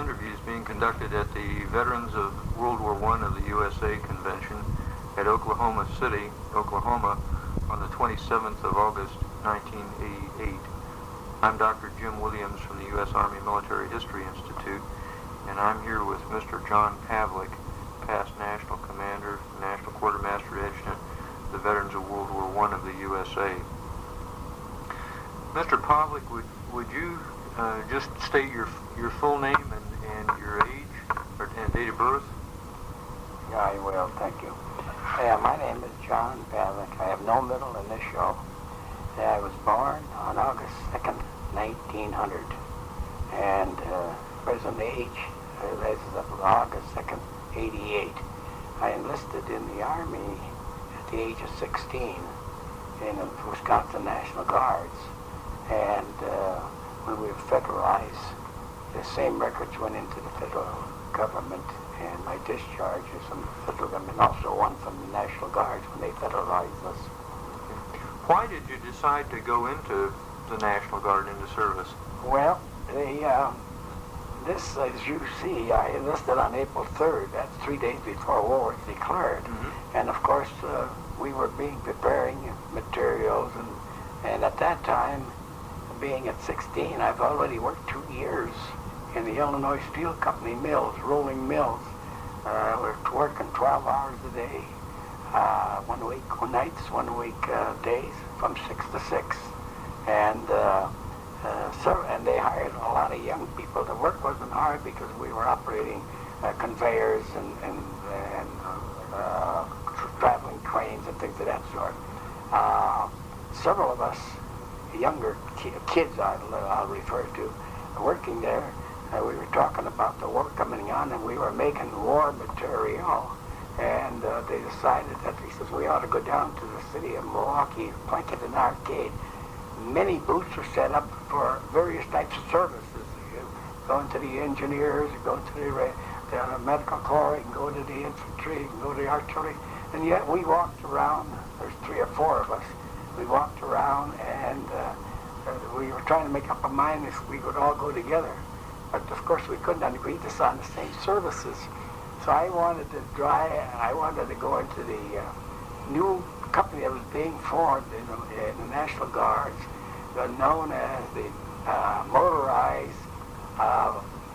interview is being conducted at the Veterans of World War I of the USA Convention at Oklahoma City, Oklahoma, on the 27th of August, 1988. I'm Dr. Jim Williams from the U.S. Army Military History Institute, and I'm here with Mr. John Pavlik, past National Commander, National Quartermaster Adjutant, the Veterans of World War I of the USA. Mr. Pavlik, would you just state your full name and your age and date of birth? Yeah, I will. Thank you. My name is John Pavlik. I have no middle initial. I was born on August 2nd, 1900. And present age is August 2nd, 88. I enlisted in the Army at the age of 16 in the Wisconsin National Guards. And when we were federalized, the same records went into the federal government, and my discharge is from the federal government, also one from the National Guards when they federalized us. Why did you decide to go into the National Guard into service? Well, this, as you see, I enlisted on April 3rd. That's 3 days before war was declared. Mm-hmm. And of course, we were preparing materials, and at that time, being at 16, I've already worked 2 years in the Illinois Steel Company mills, rolling mills. We're working 12 hours a day, 1 week nights, 1 week days, from 6 to 6. And they hired a lot of young people. The work wasn't hard because we were operating conveyors and traveling trains and things of that sort. Several of us, younger kids I'll refer to, working there, we were talking about the war coming on, and we were making war material, and they decided that, he says, we ought to go down to the city of Milwaukee, planted an arcade. Many booths were set up for various types of services. You go into the engineers, you go to the medical corps, you can go to the infantry, you can go to the artillery, and yet we walked around. There's 3 or 4 of us. We walked around, and we were trying to make up our mind if we would all go together. But of course we couldn't agree this on the same services. So I wanted to go into the new company that was being formed in the National Guards, known as the motorized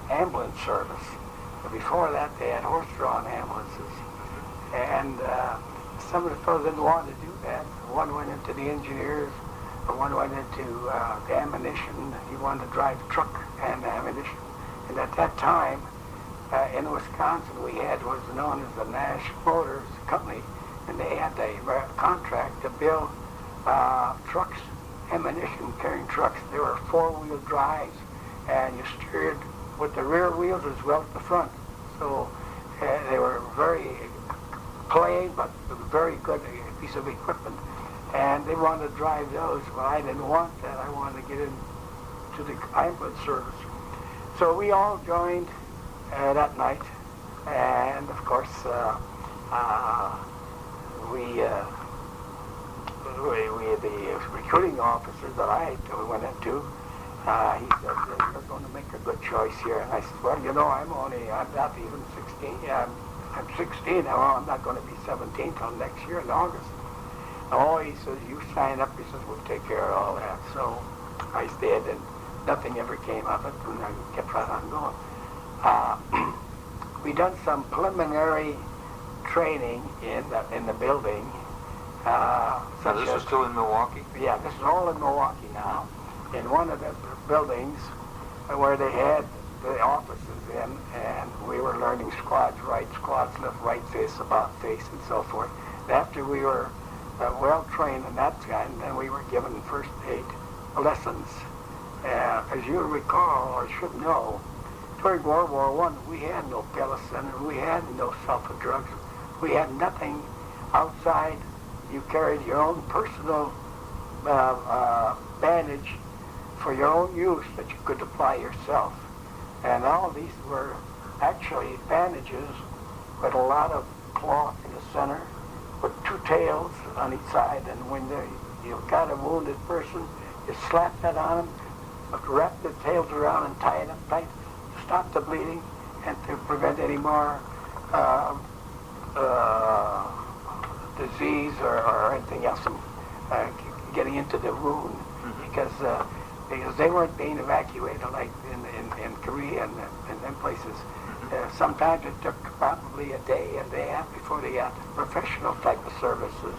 ambulance service. But before that, they had horse-drawn ambulances. And some of the fellows didn't want to do that. One went into the engineers, one went into the ammunition. He wanted to drive truck and ammunition. And at that time, in Wisconsin, we had what was known as the Nash Motors Company, and they had a contract to build trucks, ammunition-carrying trucks. They were 4-wheel drives, and you steered with the rear wheels as well as the front. So they were very plain, but very good piece of equipment. And they wanted to drive those, but I didn't want that. I wanted to get into the ambulance service. So we all joined that night, and of course the recruiting officer that I went into, he said, you're going to make a good choice here. And I said, well, you know, I'm not even 16. I'm 16 now. I'm not going to be 17 till next year in August. Oh, he says, you sign up. He says, we'll take care of all that. So I stayed, and nothing ever came of it, and I kept right on going. We done some preliminary training in the building. So this is still in Milwaukee? Yeah, this is all in Milwaukee now. In one of the buildings where they had the offices in, and we were learning squads right, squads left, right face, about face, and so forth. After we were well trained in that kind, then we were given first aid lessons. As you recall, or should know, during World War I, we had no penicillin, we had no sulfa drugs, we had nothing outside. You carried your own personal bandage for your own use that you could apply yourself. And all these were actually bandages with a lot of cloth in the center, with 2 tails on each side, and when you got a wounded person, you slap that on them, wrap the tails around and tie it up tight, stop the bleeding and to prevent any more disease or anything else from getting into the wound, because they weren't being evacuated like in Korea and them places. Sometimes it took probably a day and a half before they got professional type of services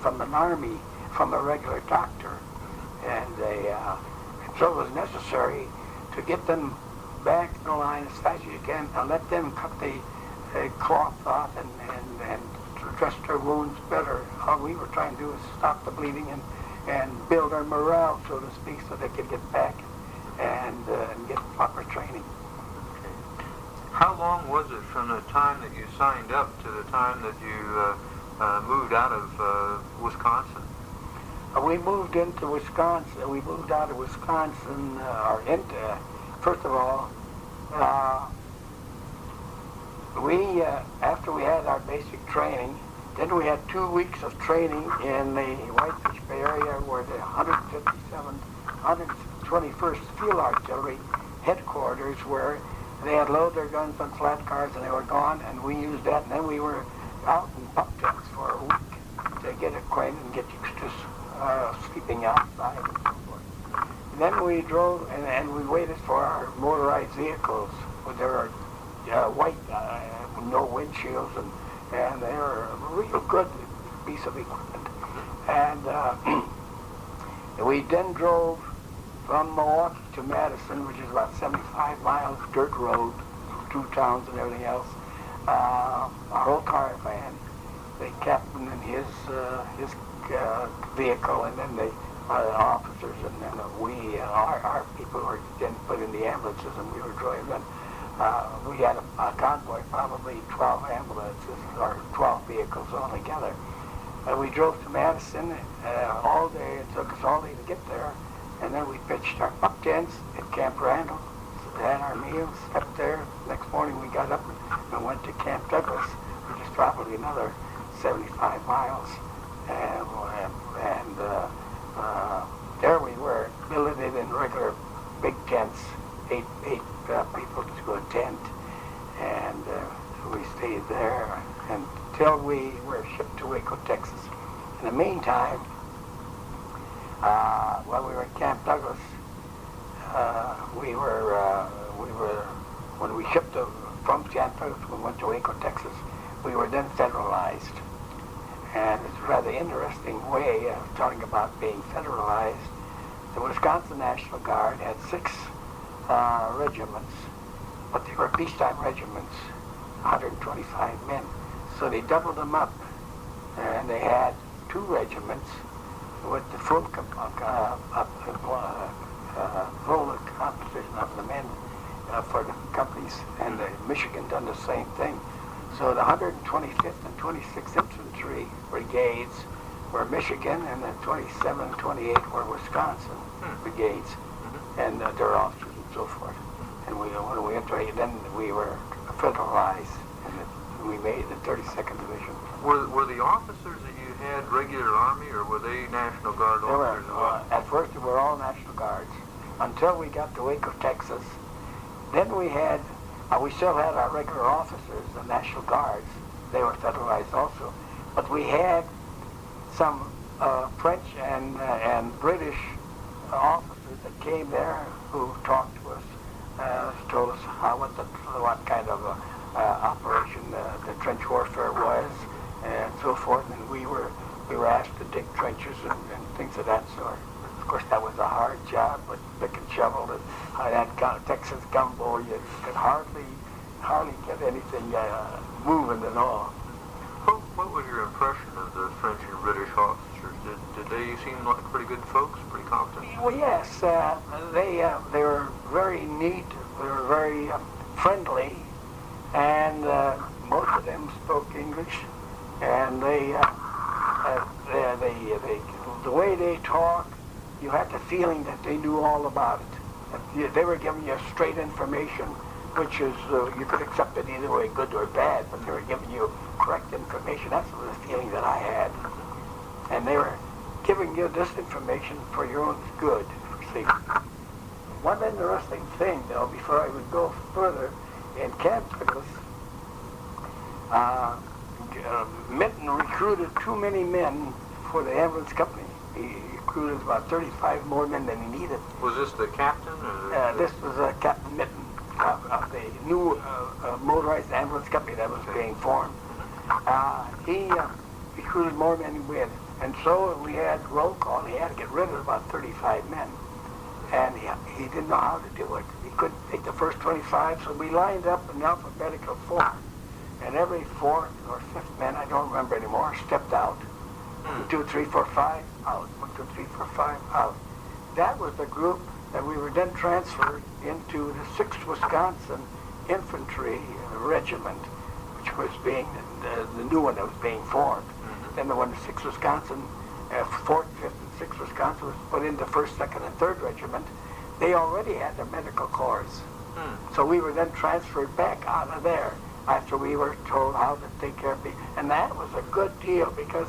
from an army, from a regular doctor, and so it was necessary to get them back in the line as fast as you can and let them cut the cloth off and dress their wounds better. All we were trying to do is stop the bleeding and build our morale, so to speak, so they could get back and get proper training. How long was it from the time that you signed up to the time that you moved out of Wisconsin? We moved into Wisconsin. We moved out of Wisconsin, first of all, after we had our basic training, then we had 2 weeks of training in the Whitefish Bay area where the 157th, 121st Field Artillery headquarters were. They had loaded their guns on flat cars and they were gone, and we used that, and then we were out in pup tents for a week to get acquainted and get used to sleeping outside and so forth. And then we drove and we waited for our motorized vehicles. They were white, no windshields, and they were a real good piece of equipment. And we then drove from Milwaukee to Madison, which is about 75 miles, dirt road, 2 towns and everything else. Our whole caravan, the captain and his vehicle, and then the officers, and then our people were then put in the ambulances, and we were driving them. We had a convoy, probably 12 ambulances, or 12 vehicles altogether. We drove to Madison all day. It took us all day to get there. And then we pitched our pup tents at Camp Randall, had our meals, slept there. Next morning we got up and went to Camp Douglas, which is probably another 75 miles. And there we were, billeted in regular big tents, eight people to a tent. And we stayed there until we were shipped to Waco, Texas. In the meantime, while we were at Camp Douglas, when we shipped from Camp Douglas, we went to Waco, Texas. We were then federalized. And it's a rather interesting way of talking about being federalized. The Wisconsin National Guard had 6 regiments, but they were peacetime regiments, 125 men. So they doubled them up, and they had 2 regiments with the full composition of the men for the companies, and Michigan done the same thing. So the 125th and 26th Infantry Brigades were Michigan, and the 27 and 28 were Wisconsin brigades, and their officers and so forth. And when we entered, then we were federalized, and we made the 32nd Division. Were the officers that you had regular Army, or were they National Guard officers as well? At first, they were all National Guards, until we got to Waco, Texas. Then we still had our regular officers, the National Guards. They were federalized also. But we had some French and British officers that came there who talked to us, told us what kind of operation the trench warfare was, and so forth. And we were asked to dig trenches and things of that sort. Of course, that was a hard job, but pick and shovel. And that Texas gumbo, you could hardly get anything moving at all. What was your impression of the French and British officers? Did they seem like pretty good folks, pretty competent? Well, yes. They were very neat. They were very friendly, and most of them spoke English. And the way they talk, you had the feeling that they knew all about it. They were giving you straight information, which is, you could accept it either way, good or bad, but they were giving you correct information. That's the feeling that I had. And they were giving you this information for your own good, for safety. one interesting thing, though, before I would go further, in Camp Douglas, Mitten recruited too many men for the ambulance company. He recruited about 35 more men than he needed. Was this the captain? Or This was Captain Mitten of the new motorized ambulance company that was being formed. He recruited more men than we had. And so we had roll call. He had to get rid of about 35 men. And he didn't know how to do it. He couldn't take the first 25, so we lined up in alphabetical form. And every fourth or fifth man, I don't remember anymore, stepped out. 1, 2, 3, 4, 5, out. 1, 2, 3, 4, 5, out. That was the group that we were then transferred into the 6th Wisconsin Infantry Regiment, which was being the new one that was being formed. Then the one, 6th Wisconsin, 4th, 5th, and 6th Wisconsin was put into 1st, 2nd, and 3rd Regiment. They already had their medical corps. So we were then transferred back out of there after we were told how to take care of people. And that was a good deal because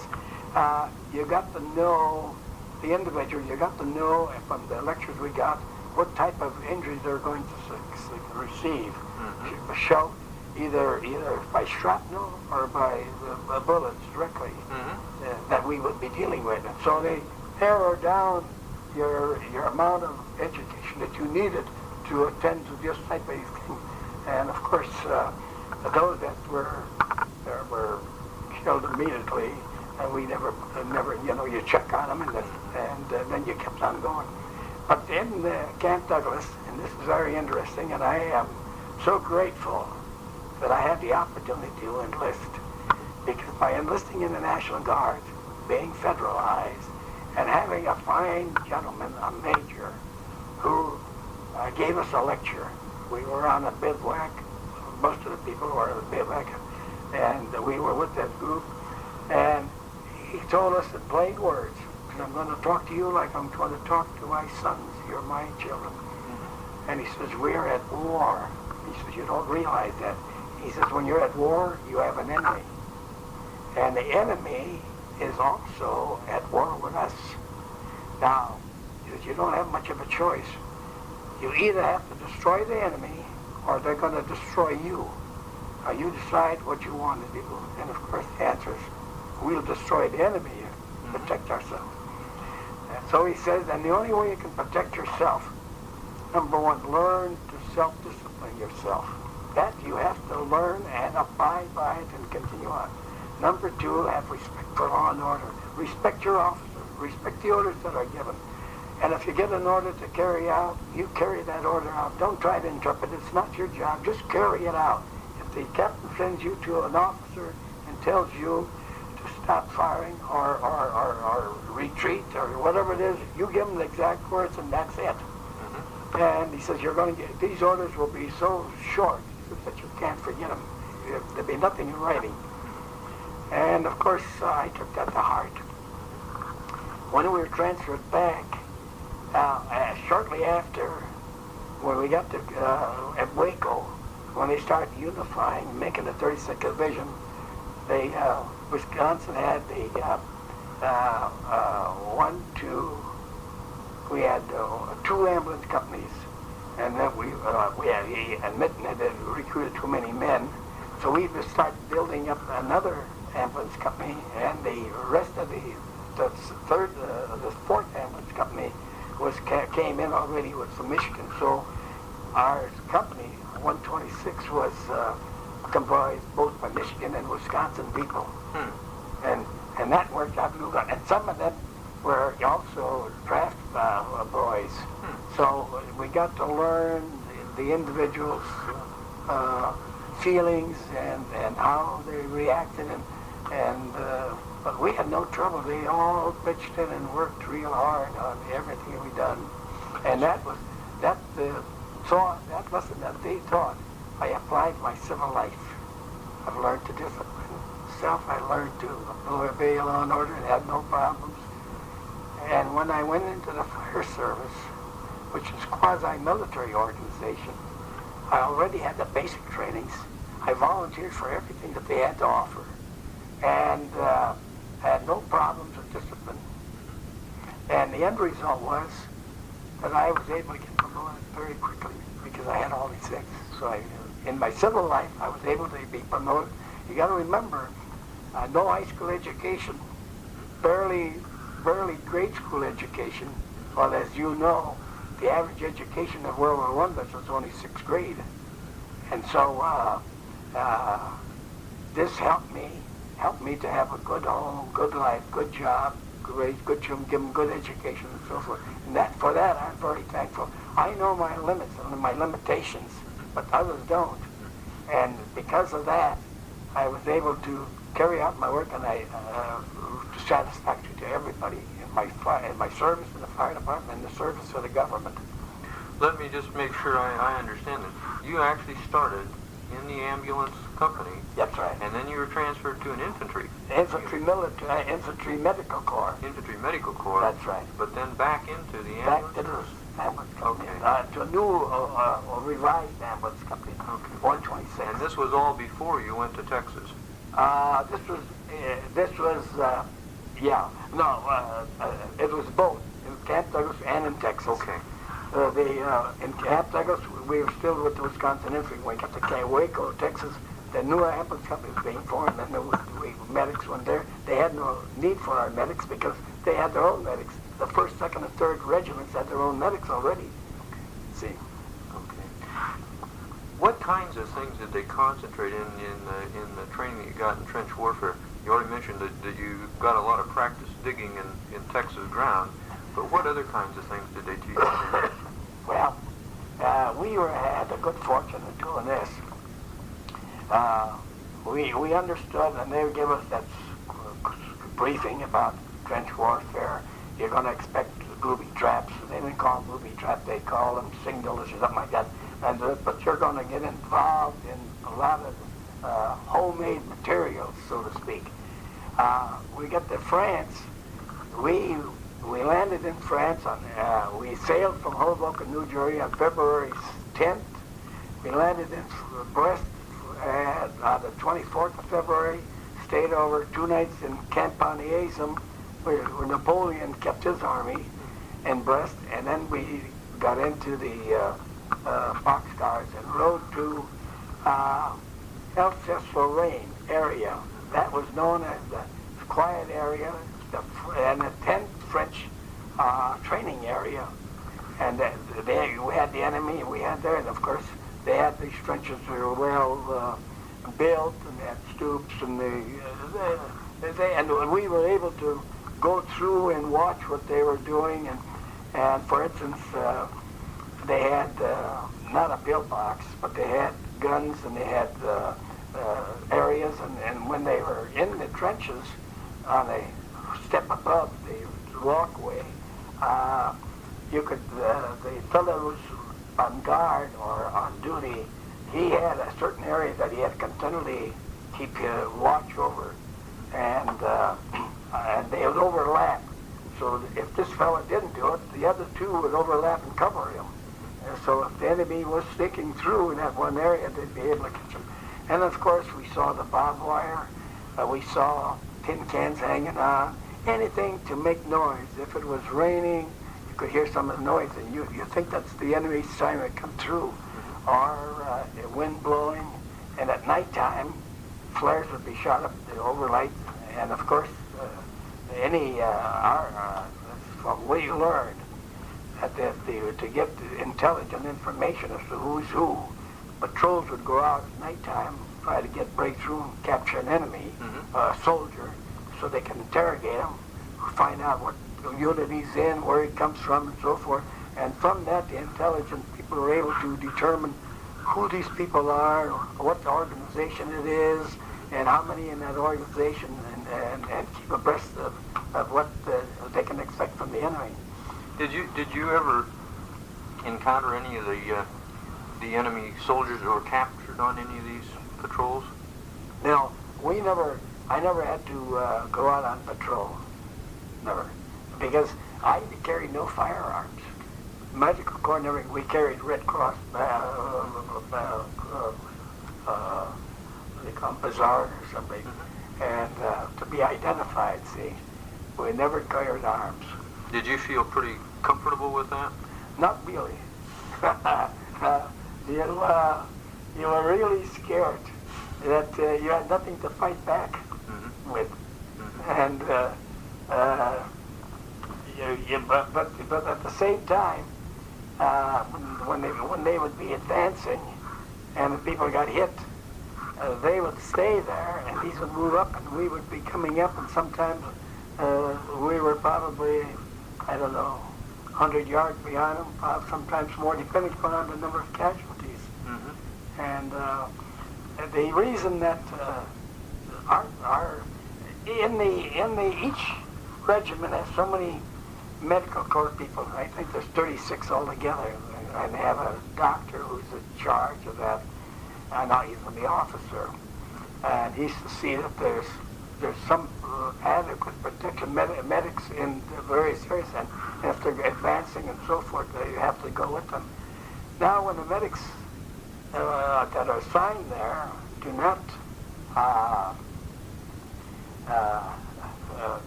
you got to know the individual, you got to know from the lectures we got what type of injuries they're going to receive. Shot either by shrapnel or by bullets directly that we would be dealing with. And so they narrow down your amount of education that you needed to attend to this type of thing. And of course, those that were killed immediately, and we never, you check on them, and then you kept on going. But in Camp Douglas, and this is very interesting, and I am so grateful that I had the opportunity to enlist, because by enlisting in the National Guard, being federalized, and having a fine gentleman, a major, who gave us a lecture. We were on a bivouac. Most of the people were on a bivouac, and we were with that group. And he told us in plain words, and I'm going to talk to you like I'm going to talk to my sons. You're my children. And he says, we're at war. He says, you don't realize that. He says, when you're at war, you have an enemy. And the enemy is also at war with us. Now, he says, you don't have much of a choice. You either have to destroy the enemy or they're going to destroy you. Now, you decide what you want to do. And of course, the answer is, we'll destroy the enemy and protect ourselves. And so he says, and the only way you can protect yourself, number one, learn to self-discipline yourself. That you have to learn and abide by it and continue on. Number two, have respect for law and order. Respect your officer. Respect the orders that are given. And if you get an order to carry out, you carry that order out. Don't try to interpret it. It's not your job. Just carry it out. If the captain sends you to an officer and tells you to stop firing or retreat or whatever it is, you give them the exact words and that's it. And he says, you're going to get, these orders will be so short that you can't forget them. There'll be nothing in writing. And of course, I took that to heart. When we were transferred back, shortly after, when we got to at Waco, when they started unifying, making the 36th Division, Wisconsin had the we had 2 ambulance companies, and then we had Mitten had recruited too many men, so we just started building up another ambulance company, and the rest of the 4th ambulance company came in already with from Michigan. So our company, 126, was comprised both by Michigan and Wisconsin people, and that worked out real good. And some of them were also draft boys, so we got to learn the individuals' feelings and how they reacted, but we had no trouble. They all pitched in and worked real hard on everything we done, and that lesson that they taught, I applied my civil life. I've learned to discipline myself. I learned to obey law and order and had no problems. And when I went into the fire service, which is quasi-military organization, I already had the basic trainings. I volunteered for everything that they had to offer, and had no problems with discipline. And the end result was that I was able to get promoted going very quickly because I had all these things. So in my civil life, I was able to be promoted. You got to remember, no high school education, barely grade school education. Well, as you know, the average education of World War I was only 6th grade. And so this helped me to have a good home, good life, good job, good children, give them good education and so forth. And for that, I'm very thankful. I know my limits and my limitations, but others don't. And because of that, I was able to carry out my work, and I satisfactory to everybody in my service in the fire department and the service for the government. Let me just make sure I understand this. You actually started in the ambulance company. That's right. And then you were transferred to an infantry. Infantry Medical Corps. Infantry Medical Corps. That's right. But then back into the Back ambulance? to the ambulance company. Okay. To a new revised ambulance company. Okay. 126. And this was all before you went to Texas? It was both in Camp Douglas and in Texas. Okay. In Camp Douglas, we were still with the Wisconsin Infantry Wing. Up to Waco, Texas, the new ambulance company was being formed, and the medics went there. They had no need for our medics because they had their own medics. The 1st, 2nd, and 3rd regiments had their own medics already. See. Okay. What kinds of things did they concentrate in the training that you got in trench warfare? You already mentioned that you got a lot of practice digging in Texas ground, but what other kinds of things did they teach you? Well, we had the good fortune of doing this. We understood, and they would give us that briefing about trench warfare. You're going to expect booby traps. They didn't call them booby traps. They called them signals or something like that. But you're going to get involved in a lot of homemade materials, so to speak. We got to France. We landed in France. We sailed from Hoboken, New Jersey on February 10th. We landed in Brest on the 24th of February. Stayed over 2 nights in Camp Pontiacum, where Napoleon kept his army in Brest. And then we got into the boxcars and rode to Alsace-Lorraine area. That was known as the quiet area and the 10th French training area. And we had the enemy, and we had there, and of course they had these trenches that were well built, and they had stoops, and and we were able to go through and watch what they were doing. And for instance, they had not a pillbox, but they had guns, and they had areas, and when they were in the trenches on a step above the walkway, you could, the fellow who was on guard or on duty, he had a certain area that he had continually keep watch over, and they would overlap. So if this fellow didn't do it, the other two would overlap and cover him. And so if the enemy was sticking through in that one area, they'd be able to catch him. And of course, we saw the barbed wire. We saw tin cans hanging on. Anything to make noise. If it was raining, you could hear some of the noise, and you think that's the enemy's trying to come through. Or the wind blowing. And at nighttime, flares would be shot up the overlight. And of course, from what you learned, that to get intelligent information as to who's who, patrols would go out at nighttime, try to break through and capture an enemy, soldier, so they can interrogate him, find out what unit he's in, where he comes from, and so forth. And from that, the intelligent people were able to determine who these people are, what the organization it is, and how many in that organization, and keep abreast of what they can expect from the enemy. Did you ever encounter any of the enemy soldiers that were captured on any of these patrols? No, I never had to go out on patrol. Never. Because I carried no firearms. Medical Corps never, we carried Red Cross, they call them bazaar or something, and to be identified, see. We never carried arms. Did you feel pretty comfortable with that? Not really. you were really scared that you had nothing to fight back with, and but at the same time, when they would be advancing, and the people got hit, they would stay there, and these would move up, and we would be coming up, and sometimes we were probably, I don't know, 100 yards behind them, sometimes more, depending upon the number of casualties. And the reason that each regiment has so many medical corps people. I think there's 36 altogether, and they have a doctor who's in charge of that. Not even the officer, and he's to see that there's some adequate protection. Medics in the various areas, and if they're advancing and so forth, they have to go with them. Now, when the medics that are assigned there do not,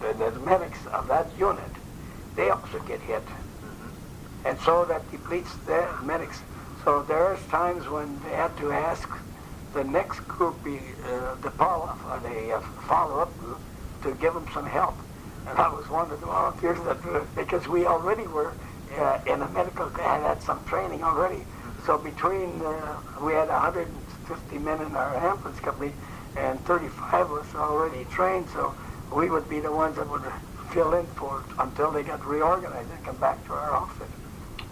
the medics of that unit, they also get hit, and so that depletes the medics. So there's times when they had to ask the next group, the follow-up group, to give them some help. And I was one of the volunteers because we already were in a medical, had some training already. So between, we had 150 men in our ambulance company, and 35 of us already trained, so we would be the ones that would fill in for until they got reorganized and come back to our outfit.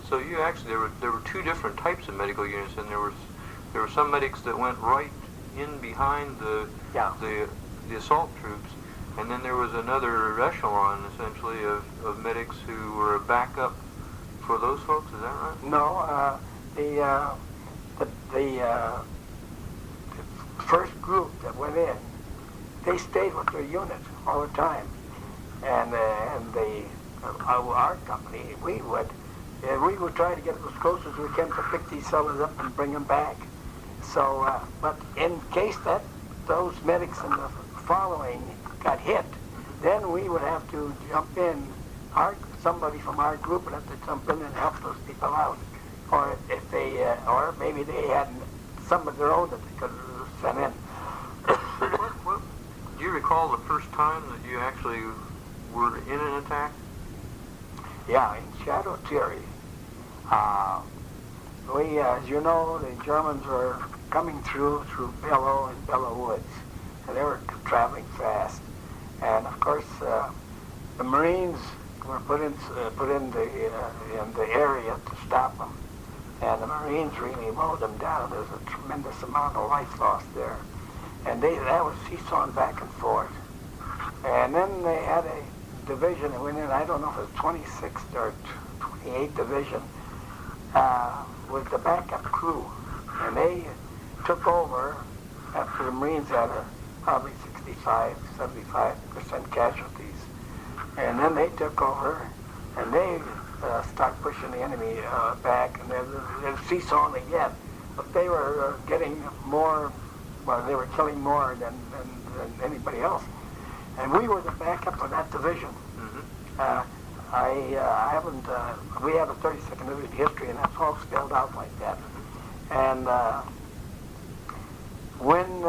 So you actually, there were two different types of medical units, and there were some medics that went right in behind the assault troops, and then there was another echelon, essentially, of medics who were a backup for those folks. Is that right? No, the first group that went in, they stayed with their unit all the time, and our company, we would try to get as close as we can to pick these fellas up and bring them back. So, but in case that those medics in the following got hit, then we would have to jump in. Somebody from our group would have to jump in and help those people out, or if they, or maybe they had some of their own that they could send in. Do you recall the first time that you actually were in an attack? Yeah, in Shadow Theory. As you know, the Germans were coming through Bellow and Bellow Woods, and they were traveling fast. And of course, the Marines were put in the area to stop them, and the Marines really mowed them down. There was a tremendous amount of life lost there, and that was seesawing back and forth. And then they had a division that went in. I don't know if it was 26th or 28th Division, with the backup crew, and they took over after the Marines had probably 65-75% casualties, and then they took over, and they started pushing the enemy back, and they're seesawing again, but they were getting more. Well, they were killing more than anybody else, and we were the backup for that division. We have a 32nd Division history, and that's all spelled out like that. And when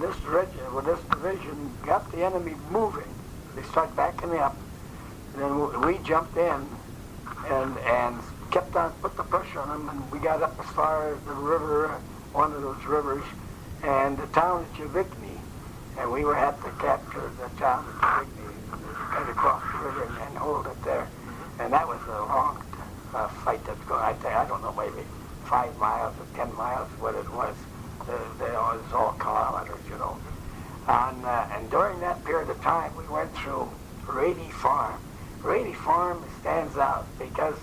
this division got the enemy moving, they started backing up. And then we jumped in and kept on, put the pressure on them, and we got up as far as the river, one of those rivers, and the town of Javigny, and we had to capture the town of Javigny. Got across the river and hold it there, and that was a long fight that's going. I don't know, maybe 5 miles or 10 miles, what it was. It was all kilometers, you know. And during that period of time, we went through Rady Farm. Rady Farm stands out because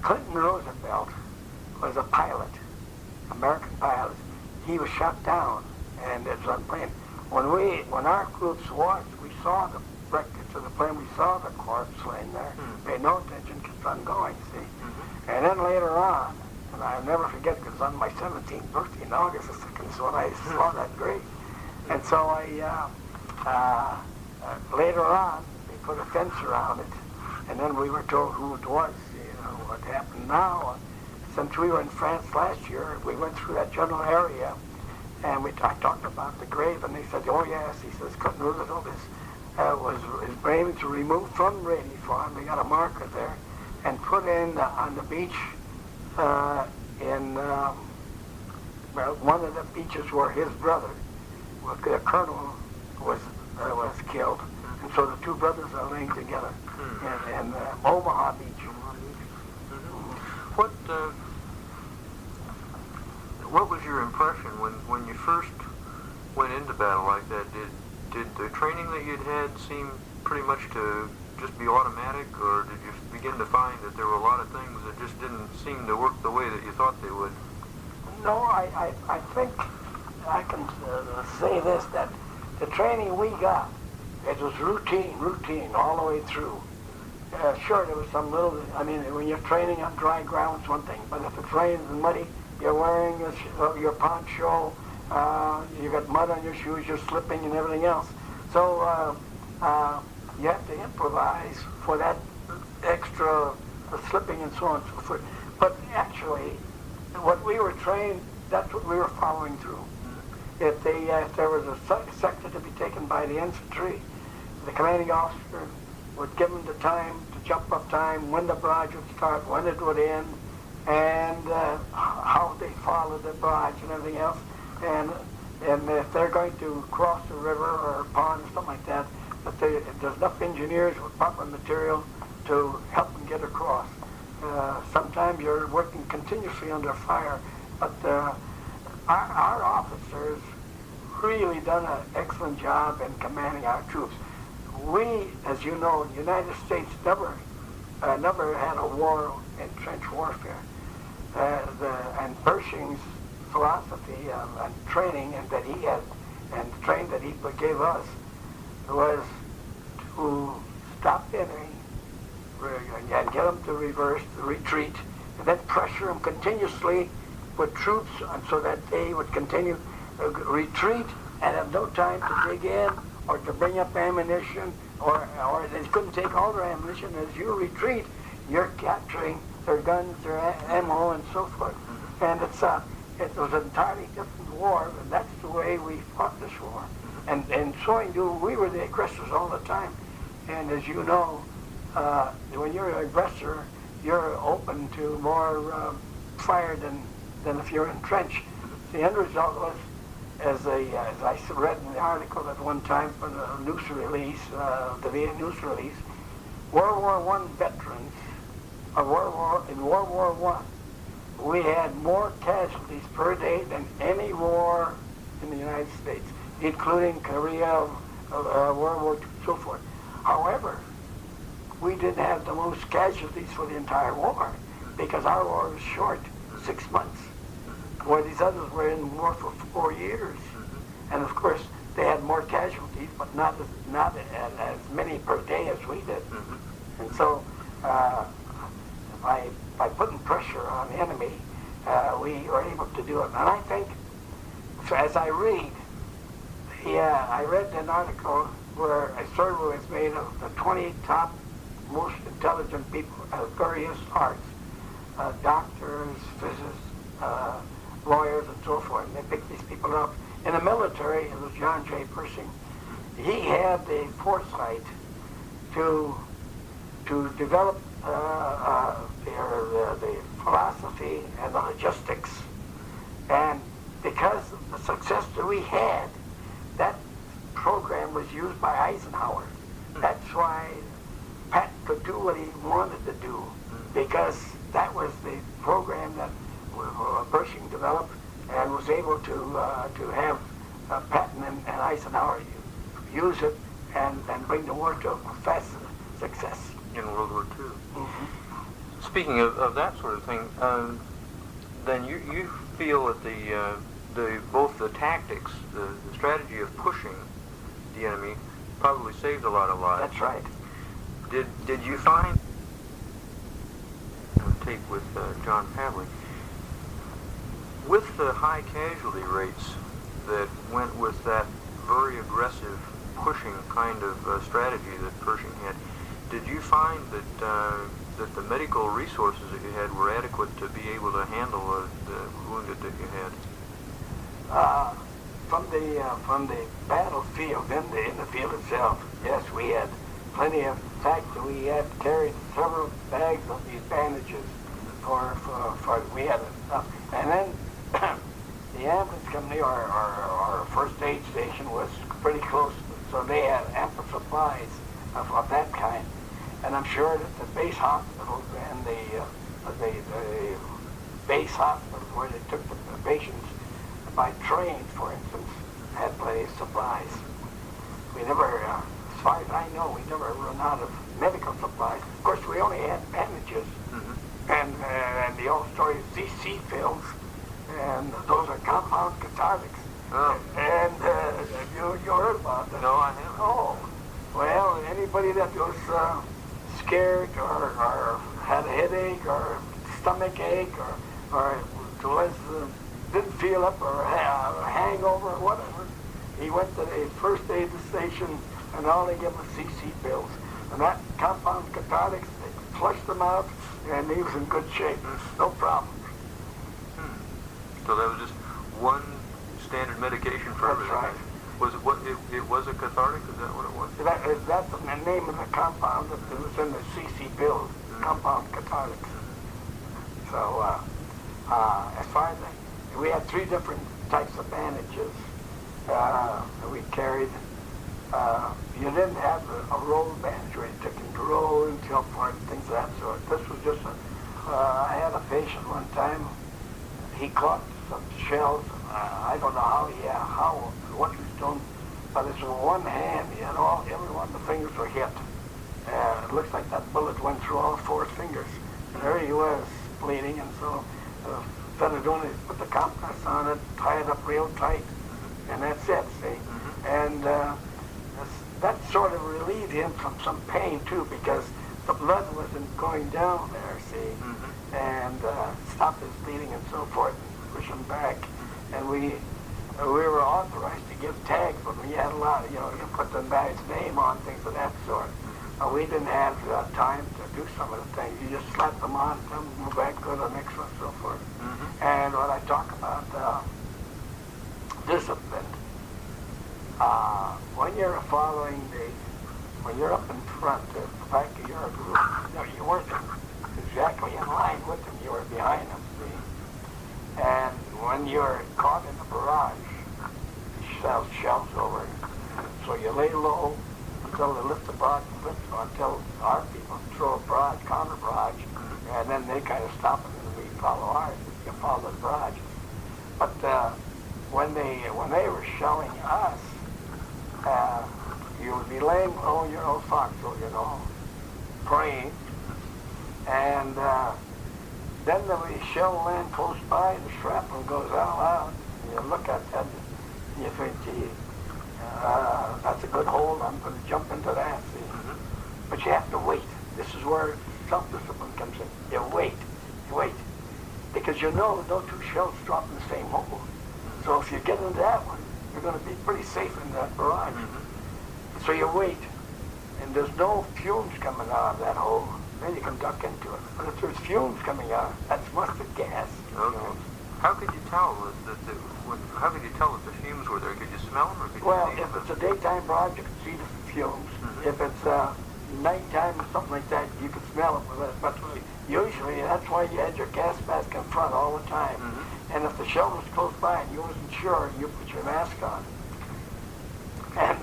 Clinton Roosevelt was a pilot, American pilot. He was shot down, and it was on plane. When our groups watched, we saw the wreckage of the plane. We saw the corpse laying there. Paid no attention, kept on going, see. And then later on, and I'll never forget, because on my 17th birthday in August the 2nd is when I saw that grave. And so later on, they put a fence around it, and then we were told who it was, you know, what happened now. Since we were in France last year, we went through that general area, and I talked about the grave, and they said, oh yes, he says, Clinton Roosevelt is brave to remove from Brady Farm. They got a marker there, and put in on the beach one of the beaches where his brother, the colonel, was killed. And so the two brothers are laying together in Omaha Beach. What was your impression when you first went into battle like that? Did the training that you'd had seem pretty much to just be automatic, or did you begin to find that there were a lot of things that just didn't seem to work the way that you thought they would? No, I think I can say this, that the training we got, it was routine all the way through. Sure, there was some little, when you're training on dry ground, it's one thing, but if it rains and muddy, you're wearing your poncho, you got mud on your shoes, you're slipping and everything else. So you have to improvise for that extra slipping and so on and so forth. But actually, what we were trained, that's what we were following through. If there was a sector to be taken by the infantry, the commanding officer would give them the time, to jump up time, when the barrage would start, when it would end, and how they followed the barrage and everything else. And if they're going to cross the river or a pond or something like that, there's enough engineers with proper material to help them get across. Sometimes you're working continuously under fire, but our officers really done an excellent job in commanding our troops. We, as you know, the United States never had a war in trench warfare. And Pershing's philosophy and training and that he had, and the training that he gave us, was to stop enemy and get them to reverse, the retreat, and then pressure them continuously with troops, and so that they would continue retreat and have no time to dig in or to bring up ammunition, or they couldn't take all their ammunition. As you retreat, you're capturing their guns, their ammo, and so forth. And it was an entirely different war, and that's the way we fought this war. And in so doing, we were the aggressors all the time. And as you know, when you're an aggressor, you're open to more fire than if you're entrenched. The end result was, as I read in the article at one time from the news release, the VA news release, World War I veterans of in World War I, we had more casualties per day than any war in the United States, including Korea, World War II, so forth. However, we didn't have the most casualties for the entire war because our war was short, 6 months, where these others were in war for 4 years. And of course, they had more casualties, but not as many per day as we did. And so, by putting pressure on the enemy, we were able to do it. And I think, so as I read, I read an article where a survey was made of the 20 top most intelligent people of various arts, doctors, physicists, lawyers, and so forth. And they picked these people up. In the military, it was John J. Pershing. He had the foresight to develop the philosophy and the logistics. And because of the success that we had, that program was used by Eisenhower. That's why Pat could do what he wanted to do, because that was the program that Pershing developed and was able to have Patton and Eisenhower use it and bring the war to a fast success. In World War II. Speaking of that sort of thing, then you feel that both the tactics, the strategy of pushing the enemy, probably saved a lot of lives. That's right. Did you find tape with John Pavlik, with the high casualty rates that went with that very aggressive pushing kind of strategy that Pershing had, did you find that that the medical resources that you had were adequate to be able to handle the wounded that you had? From the battlefield, in the field itself, yes, we had plenty of. In fact, we had carried several bags of these bandages for we had enough. And then the ambulance company, our first aid station, was pretty close, so they had ample supplies of that kind. And I'm sure that the base hospitals and the base hospitals where they took the patients by train, for instance, had plenty of supplies. We never, as far as I know, we never run out of medical supplies. Of course, we only had bandages and the old story of CC films, and those are compound cathartics. Oh. And you heard about that? No, I haven't. Oh, well, anybody that was scared or had a headache or stomach ache or was didn't feel up or had a hangover or whatever, he went to the first aid station and all they gave was CC pills. And that compound cathartics, they flushed them out and he was in good shape. No problem. So that was just one standard medication for everything. That's right. Was it what? It was a cathartic? Is that what it was? That's the name of the compound that was in the CC pills, compound cathartics. So as far as we had 3 different types of bandages that we carried. You didn't have a roll bandage where you took him to roll and so forth, things of that sort. This was just I had a patient one time, he caught some shells. I don't know what he was doing, but it's with one hand, you know, every one of the fingers were hit. It looks like that bullet went through all 4 fingers. And there he was, bleeding, and so instead of doing it, put the compress on it, tie it up real tight, and that's it, see? And that sort of relieved him from some pain, too, because the blood wasn't going down there, see? And stopped his bleeding and so forth, and push him back. And we were authorized to give tags, but we had a lot, you put the guy's name on, things of that sort. We didn't have time to do some of the things. You just slap them on, tell them move back, go to the next one, so forth. And when I talk about discipline, when you're when you're up in front, at the back of your group, you weren't exactly in line with them, you were behind them, see? And when you're caught in a barrage, shells over, so you lay low until they lift the barrage, until our people throw a barrage, counter barrage, and then they kind of stop it and we follow ours. You follow the barrage. But when they were shelling us, you would be laying low in your old foxhole, praying, and then the shell land close by, the shrapnel goes all out, and you look at that, and you think, gee, that's a good hold, I'm going to jump into that, see? But you have to wait. This is where self-discipline comes in. You wait, because no 2 shells drop in the same hole. So if you get into that one, you're going to be pretty safe in that barrage. So you wait, and there's no fumes coming out of that hole. Then you can duck into it. But if there's fumes coming out, that's mustard gas. Okay. How could you tell that the fumes were there? Could you smell them, or could you see them? If it's a daytime barrage, you can see the fumes. If it's nighttime or something like that, you can smell them. But usually, that's why you had your gas mask in front all the time. And if the shell was close by and you wasn't sure, you put your mask on. And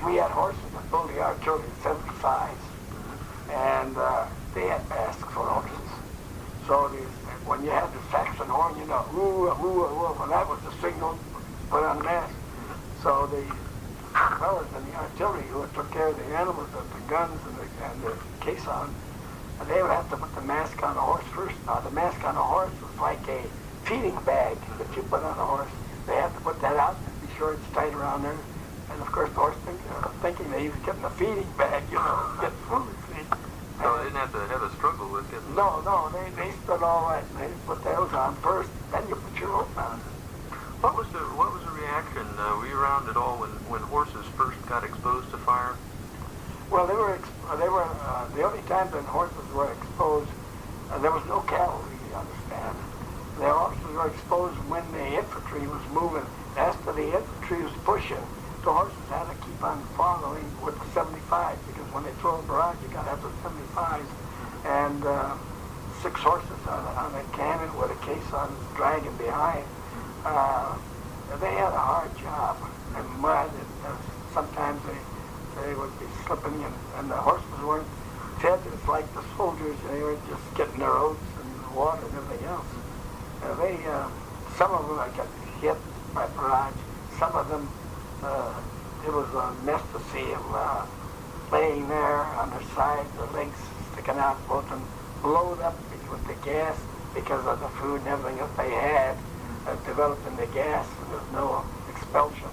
we had horses that pulled the artillery, 75s, and they had masks for horses. So when you had the Saxon horn, woo, woo, woo, and that was the signal, put on the mask. So the fellas in the artillery who took care of the animals, the guns and the caisson, and they would have to put the mask on the horse first. Now, the mask on the horse was like a feeding bag that you put on the horse. They have to put that out and be sure it's tight around there. And of course, the horse thinking that he was getting a feeding bag, get food. See? So they didn't have to have a struggle with getting. No, they stood all right. They put those on first, then you put your rope on. What was the reaction? Were you around at all when horses first got exposed to fire? Well, they were the only time that horses were exposed. There was no cavalry, you understand. The horses were exposed when the infantry was moving. After the infantry was pushing, the horses had to keep on following with the 75, because when they throw a barrage, you got to have the 75s. And 6 horses on a cannon with a caisson dragging behind. They had a hard job. And mud, and sometimes they would be slipping, and the horses weren't fed. It's like the soldiers, they were just getting their oats and water and everything else. Some of them got hit by barrage. Some of them, it was a mess to see them laying there on their side, their legs sticking out, both of them blowed up with the gas because of the food and everything that they had developed in the gas, and there's no expulsion.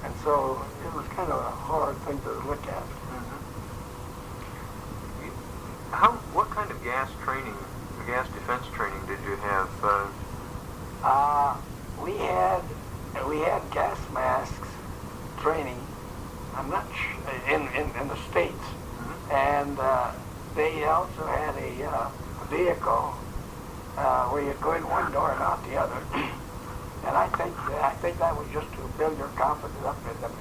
And so it was kind of a hard thing to look at. What kind of gas training, gas defense training did you have? We had gas masks training. I'm not in the States, and they also had a vehicle where you'd go in one door and out the other. And I think that was just to build your confidence up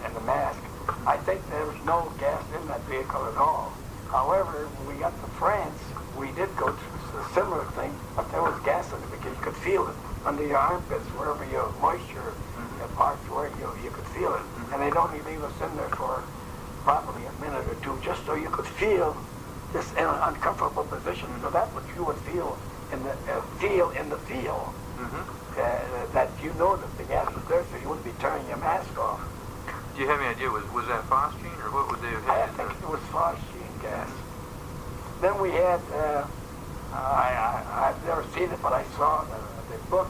in the mask. I think there was no gas in that vehicle at all. However, when we got to France, we did go through a similar thing, but there was gas in it because you could feel it under your armpits, wherever your moisture parts were, you could feel it. And they'd only leave us in there for probably a minute or two, just so you could feel this uncomfortable position. So that's what you would feel in the field. That you know that the gas was there, so you wouldn't be turning your mask off. Do you have any idea, was that phosgene, or what would they have had? I think it was phosgene gas. Then we had, I've never seen it, but I saw the book.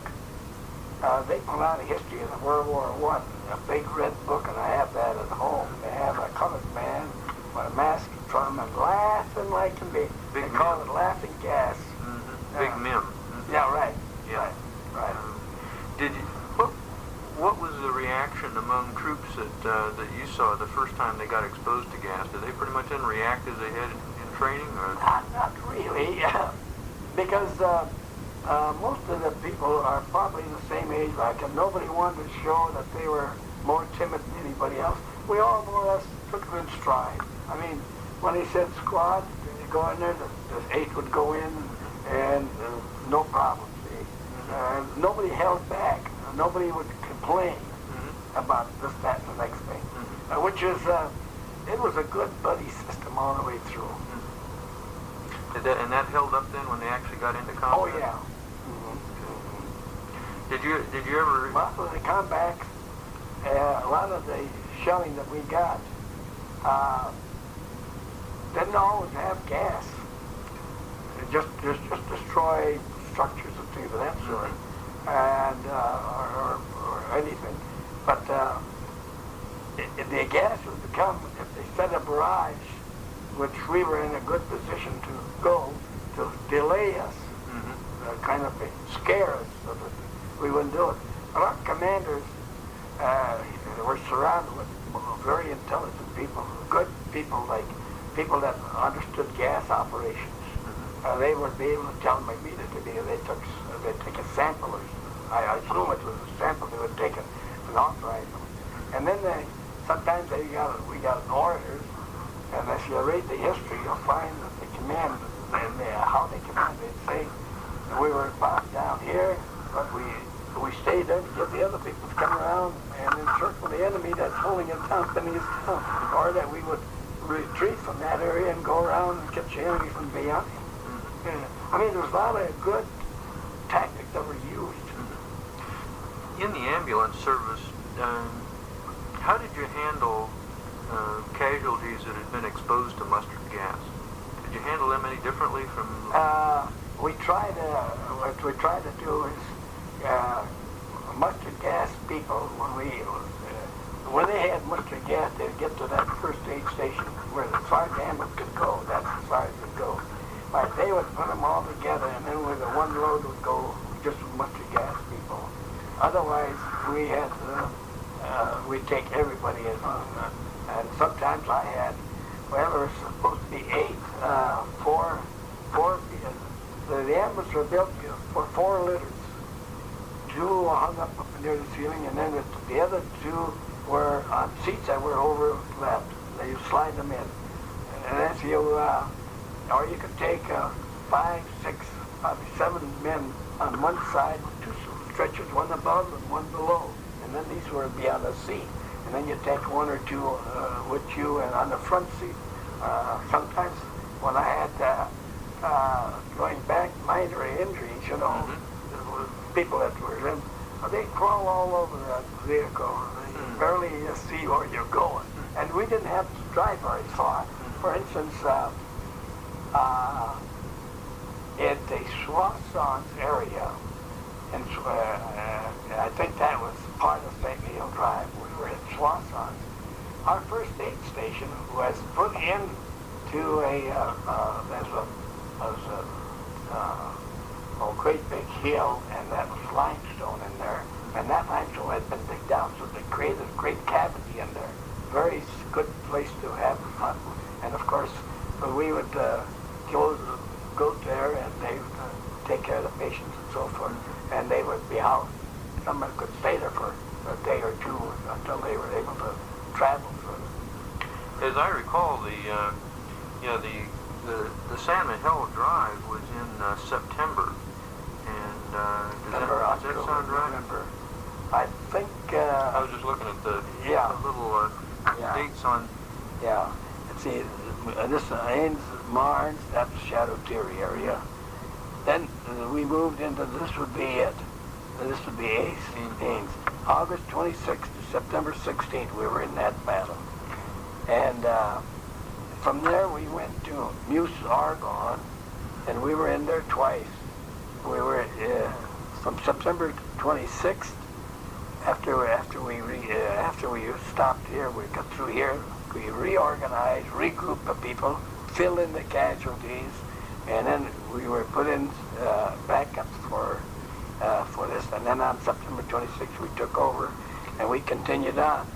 They put out a history of the World War I, a big red book, and I have that at home. They have a colored man with a mask in front of him and laughing like can be. They call it laughing gas. Big mim. Yeah, right. Yeah. Right. What was the reaction among troops that you saw the first time they got exposed to gas? Did they pretty much then react as they had in training? Or? Not really, because most of the people are probably the same age like them. Nobody wanted to show that they were more timid than anybody else. We all more or less took it in stride. I mean, when they said squad, you go in there, the 8 would go in, and no problem. Nobody held back. Nobody would complain about this, that, and the next thing. Which is, it was a good buddy system all the way through. And that held up then when they actually got into combat? Oh, yeah. Did you ever... Most of the combats, a lot of the shelling that we got, didn't always have gas. It just destroy structures and things of that sort, and or anything. But the gas would become, if they set a barrage, which we were in a good position to go, to delay us, kind of scare us so that we wouldn't do it. But our commanders were surrounded with very intelligent people, good people, like people that understood gas operations. They would be able to tell them immediately because they'd take a sample. I assume it was a sample they would take it and authorize them. And then sometimes we got orders, and if you read the history, you'll find that the command and how they command, they'd say we were bombed down here, but we stayed there to get the other people to come around and encircle the enemy that's holding us down, pinning us down, or that we would retreat from that area and go around and catch the enemy from beyond. I mean, there was a lot of good tactics that were used. In the ambulance service, how did you handle casualties that had been exposed to mustard gas? Did you handle them any differently from... what we try to do is mustard gas people, when they had mustard gas, they'd get to that first aid station where the sergeant ambulance could go. That's as far as it would go. But they would put them all together, and then with the one load would go just with mustard gas people. Otherwise, we'd take everybody in. And sometimes I had Well, there was supposed to be 8. The ambulance were built for 4 litters. 2 hung up near the ceiling, and then the other 2 were on seats that were overlapped. You slide them in. And as you, or you could take 5, 6, probably 7 men on one side with 2 stretchers, one above and one below. And then these were be on the seat. And then you take 1 or 2 with you and on the front seat. Sometimes when I had going back minor injuries, you know, people that were in, they crawl all over that vehicle. You barely see where you're going. And we didn't have to drive very far. For instance, in the Soissons area, and I think that was part of St. Neil Drive. We were at Soissons. Our first aid station was put into a great big hill, and that was limestone in there. And that limestone had been digged out, so they created a great cavity in there. Very good place to have fun. And of course, we would go there, and they would take care of the patients and so forth. And they would be out. Someone could stay there for a day or 2 until they were able to travel further. As I recall, the San Miguel Drive was in September, and does that sound right? November. I think. I was just looking at the little dates on. Yeah. Let's see. This is Ains, Marnes. That's Chateau-Thierry area. Then we moved into. This would be it. This would be Ains. August 26th to September 16th, we were in that battle. And from there we went to Meuse-Argonne, and we were in there twice. We were from September 26th. After we stopped here, we got through here. We reorganized, regrouped the people, filled in the casualties, and then we were put in backups for this. And then on September 26th, we took over, and we continued on.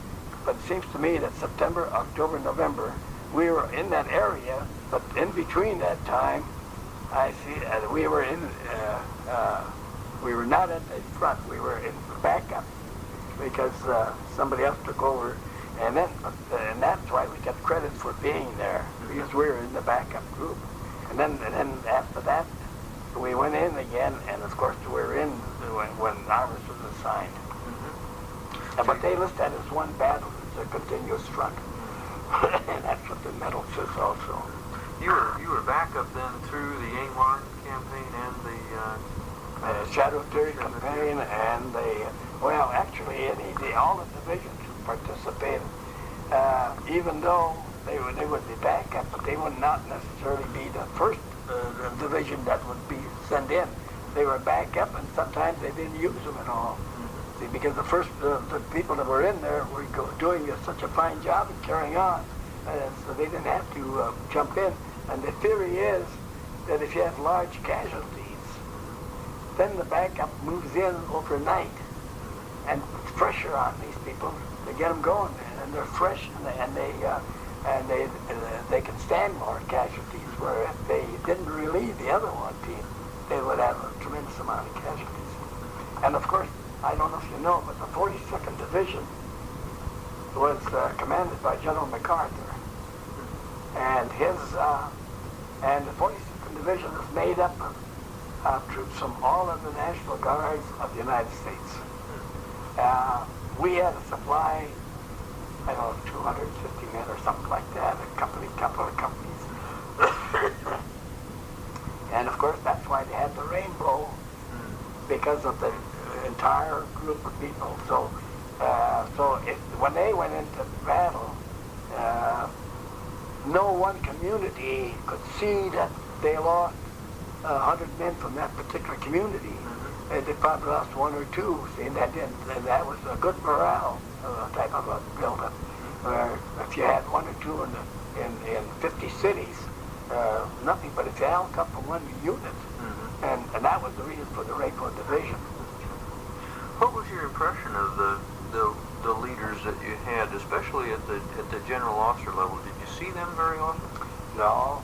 But it seems to me that September, October, November, we were in that area, but in between that time, I see we were not at the front. We were in backup because somebody else took over, and that's why we get credit for being there, because we were in the backup group. And then after that, we went in again, and of course we were in when ours was assigned. But they list that as one battle. It's a continuous front. And that's what the medal says also. You were back up then through the Ain-Marne campaign and the Chateau-Thierry campaign, and actually all the divisions who participated, even though they would be back up, but they would not necessarily be the first division that would be sent in. They were back up, and sometimes they didn't use them at all. See, because the first the people that were in there were doing such a fine job of carrying on, so they didn't have to jump in. And the theory is that if you have large casualties, then the backup moves in overnight and puts pressure on these people to get them going, and they're fresh, and they can stand more casualties. Where if they didn't relieve the other one team, they would have a tremendous amount of casualties. And of course, I don't know if you know, but the 42nd Division was commanded by General MacArthur, and the 42nd Division is made up of troops from all of the National Guards of the United States. We had a supply, I don't know, 250 men or something like that, a couple of companies. And of course, that's why they had the rainbow, because of the entire group of people. So when they went into battle, no one community could see that they lost 100 men from that particular community. They probably lost 1 or 2. See, and that was a good morale type of a build-up. Where if you had 1 or 2 in 50 cities, nothing. But if you all come from one unit, and that was the reason for the Rainbow Division. What was your impression of the the leaders that you had, especially at the general officer level? Did you see them very often? No.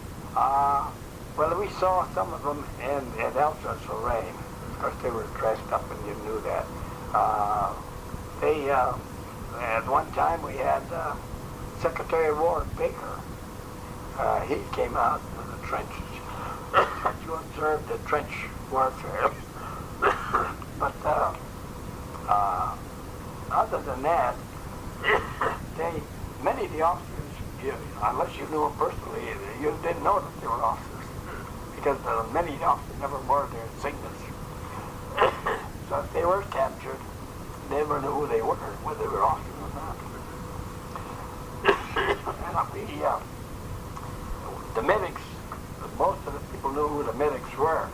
Well, we saw some of them in Elsa's Lorraine. Of course, they were dressed up, and you knew that. At one time, we had Secretary of War Baker. He came out to the trenches to observe the trench warfare. But other than that, many of the officers, unless you knew them personally, you didn't know that they were officers, because many of the officers never wore their signets. So if they were captured, they never knew who they were, whether they were officers or not. And the medics, most of the people knew who the medics were.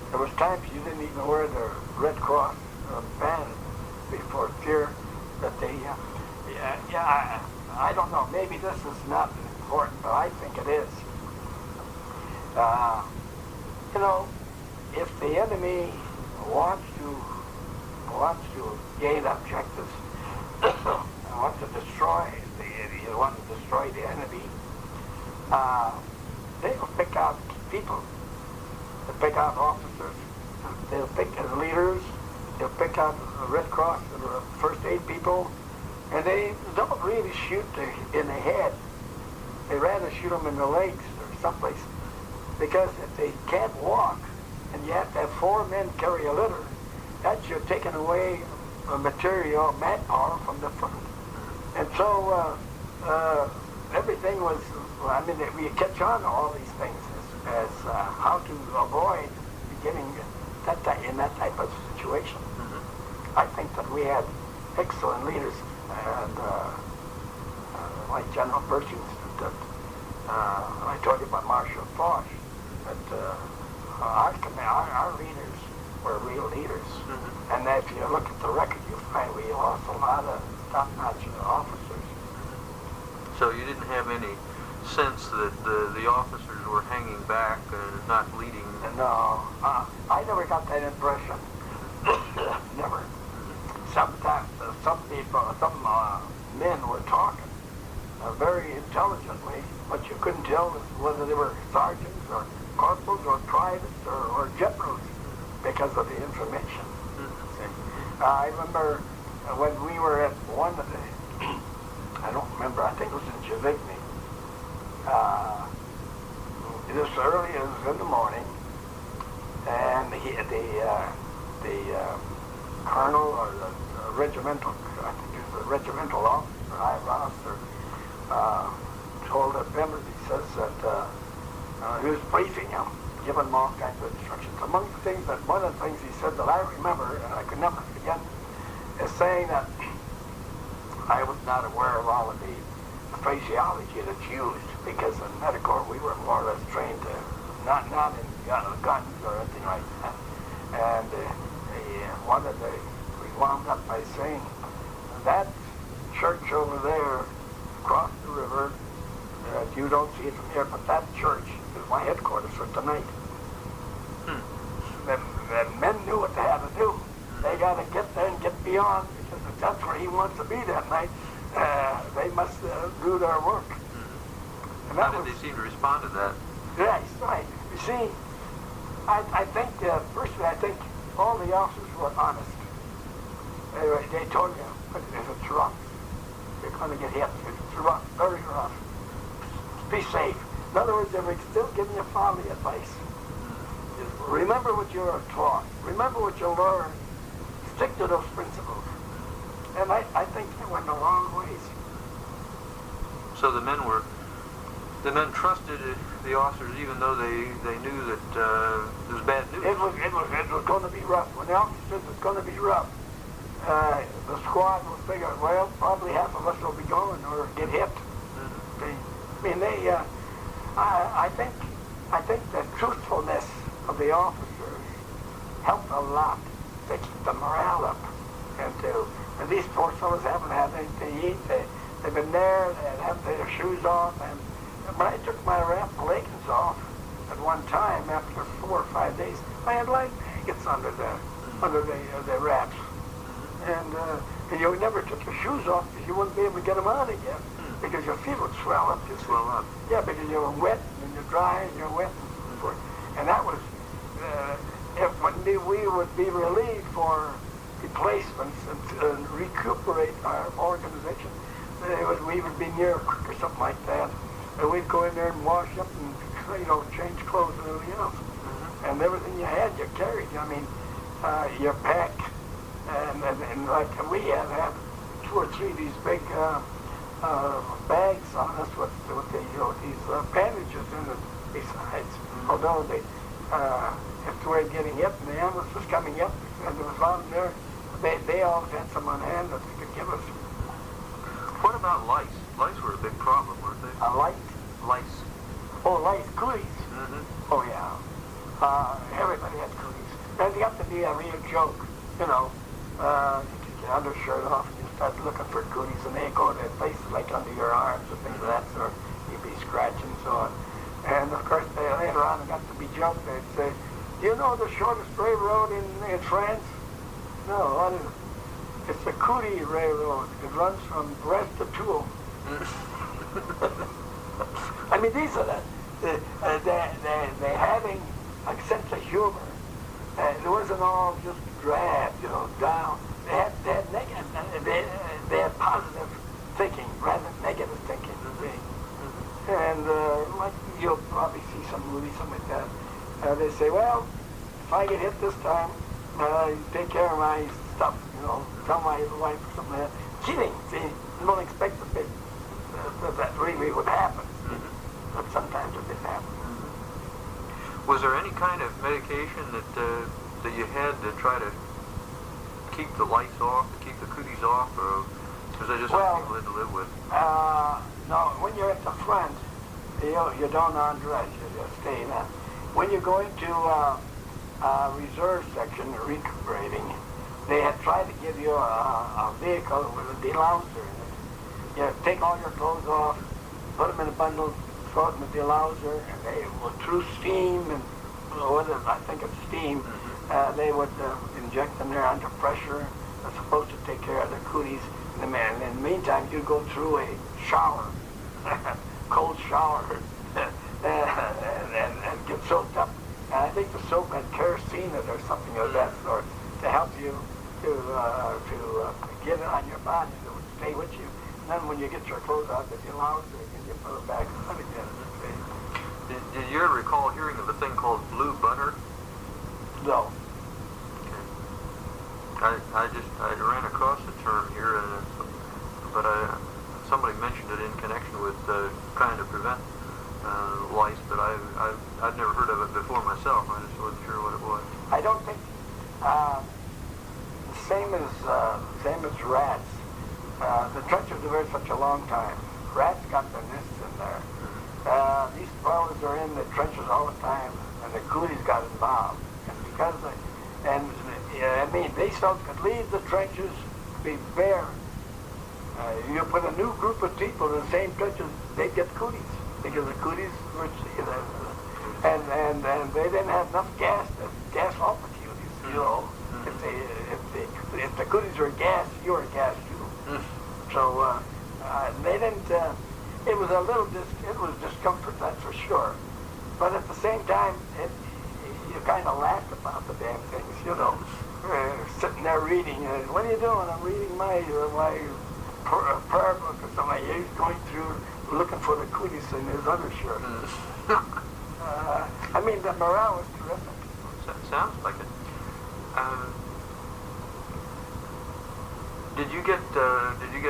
There was times you didn't even wear the Red Cross band before fear that they, I don't know, maybe this is not important, but I think it is. If the enemy wants to gain objectives, wants to destroy the enemy, they will pick out people. They'll pick out officers. They'll pick leaders. They'll pick out Red Cross or first aid people. And they don't really shoot in the head. They rather shoot them in the legs or someplace. Because if they can't walk, and you have to have 4 men carry a litter, that's you're taking away material, manpower from the front. And so everything was, we catch on to all these things as how to avoid getting in that type of situation. I think that we had excellent leaders, and like General Pershing, I told you about Marshal Foch, that our leaders were real leaders. And if you look at the record, you'll find we lost a lot of top-notch officers. So you didn't have any sense that the officers were hanging back and not leading? No, I never got that impression. Never. Sometimes some men were talking very intelligently, but you couldn't tell whether they were sergeants or corporals or privates or generals because of the information. I remember when we were at one of the, I don't remember, I think it was in Javigny. This early, it was in the morning, and the colonel or the regimental, I think it was the regimental officer, high officer, told the members, he says that he was briefing him, giving him all kinds of instructions. Among the things that, one of the things he said that I remember, and I could never forget, is saying that I was not aware of all of the phraseology that's used, because in Medical we were more or less trained to not in guns or anything like that. And we wound up by saying that church over there across the river, you don't see it from here, but that church is my headquarters for tonight. The men knew what they had to do. They got to get there and get beyond, because if that's where he wants to be that night, they must do their work. And how did they seem to respond to that? Yeah, right. You see, I think, personally, I think all the officers were honest. They told you, if it's rough, you're going to get hit. If it's rough, very rough, be safe. In other words, they were still giving you family advice. Just remember what you were taught. Remember what you learned. Stick to those principles. And I think they went a long ways. So the men trusted the officers, even though they knew that it was bad news. It was going to be rough. When the officer said it was going to be rough, the squad will figure, well, probably half of us will be going or get hit. I think the truthfulness of the officers helped a lot to keep the morale up. And these poor fellows haven't had anything to eat. They've been there, they have their shoes off. And when I took my leggings off at one time, after 4 or 5 days, I had light maggots under the wraps. and you never took your shoes off because you wouldn't be able to get them on again because your feet would swell up. Swell up. Yeah, because you were wet and you're dry and you're wet and so forth. And that was when we would be relieved for replacements and recuperate our organization. We would be near a creek or something like that, and we'd go in there and wash up and change clothes and everything else. And everything you had, you carried. I mean, your pack, and like we have had 2 or 3 of these big bags on us with these bandages in it besides. Although they, if they were getting hit and the ambulance was coming up and it was on there, they always had some on hand that they could give us. What about lice? Lice were a big problem, weren't they? Lice? Lice. Oh, lice, cooties. Oh, yeah. Everybody had cooties. And it got to be a real joke, you take your undershirt off and you start looking for cooties, and they go to places like under your arms and things of that sort. You'd be scratching and so on. And, of course, later on it got to be joked. They'd say, do you know the shortest railroad in France? No, what is it? It's the Cootie Railroad. It runs from Brest to Toul. I mean, these are they're having a sense of humor. It wasn't all just drab, down. They had negative, they had positive thinking rather than negative thinking. And like you'll probably see some movies, something like that. They say, well, if I get hit this time, take care of my stuff, tell my wife or something like that. Kidding, see, you don't expect that really would happen. But sometimes it did happen. Was there any kind of medication that you had to try to keep the lice off, to keep the cooties off, or was that just something people had to live with? No, when you're at the front, you don't undress, you stay in that. When you go into reserve section, recuperating, they had tried to give you a vehicle with a delouser in it. You take all your clothes off, put them in a bundle, throw it in the delouser, and they would, through steam, and I think it's steam, they would inject them there under pressure. They're supposed to take care of the cooties. And in the meantime, you'd go through a shower, cold shower, and get soaked up. And I think the soap had kerosene in it or something of that sort to help you to get it on your body. It would stay with you. And then when you get your clothes out, if you allow it, you put it back on again. Did you ever recall hearing of a thing called blue butter? No. Okay. I ran across the term here, but somebody mentioned it in connection with trying to prevent lice, but I'd never heard of it before myself. I just wasn't sure what it was. I don't think same as rats. The trenches are there such a long time. Rats got their nests in there. These fellows are in the trenches all the time, and the cooties got involved. And because these folks could leave the trenches, be bare. You put a new group of people in the same trenches, they'd get cooties because the cooties were, and they didn't have enough gas to gas off the cooties. If the cooties were gas, you were gas too. So they didn't. It was it was discomfort, that's for sure. But at the same time, you kind of laughed about the damn things, sitting there reading. What are you doing? I'm reading my prayer book or something. He's going through looking for the cooties in his undershirt. I mean, the morale was terrific. Sounds like it. Did you get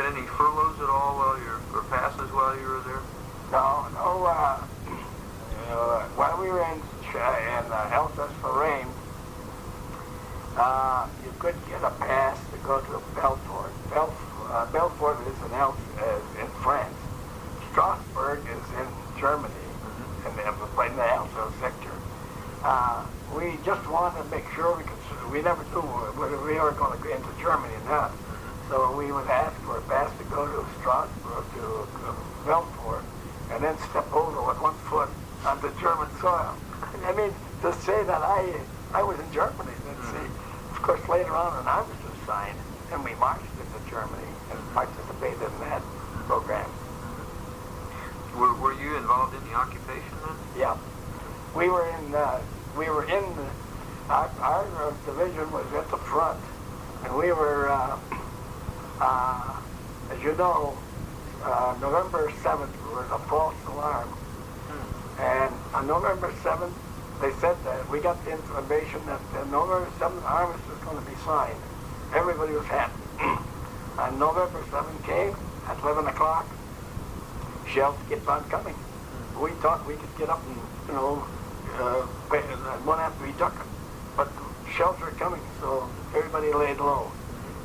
any furloughs at all or passes while you were there? No. While we were in Alsace-Lorraine, you could get a pass to go to Belfort. Belfort is in France. Strasbourg is in Germany, in the Alsace sector. We just wanted to make sure we never knew whether we were going to go into Germany or not. So we would ask for a pass to go to Strasbourg, to Belfort, and then step over with one foot onto German soil. I mean, to say that I was in Germany, then see. Of course, later on an armistice was signed, and we marched into Germany and participated in that program. Were you involved in the occupation then? Yeah, we were in our division was at the front, and we were, as you know, November 7th was a false alarm. And on November 7th, they said that we got the information that November 7th armistice was going to be signed. Everybody was happy. On November 7th came at 11 o'clock. Shells kept on coming. We thought we could get up and, one after each other. But shells were coming, so everybody laid low.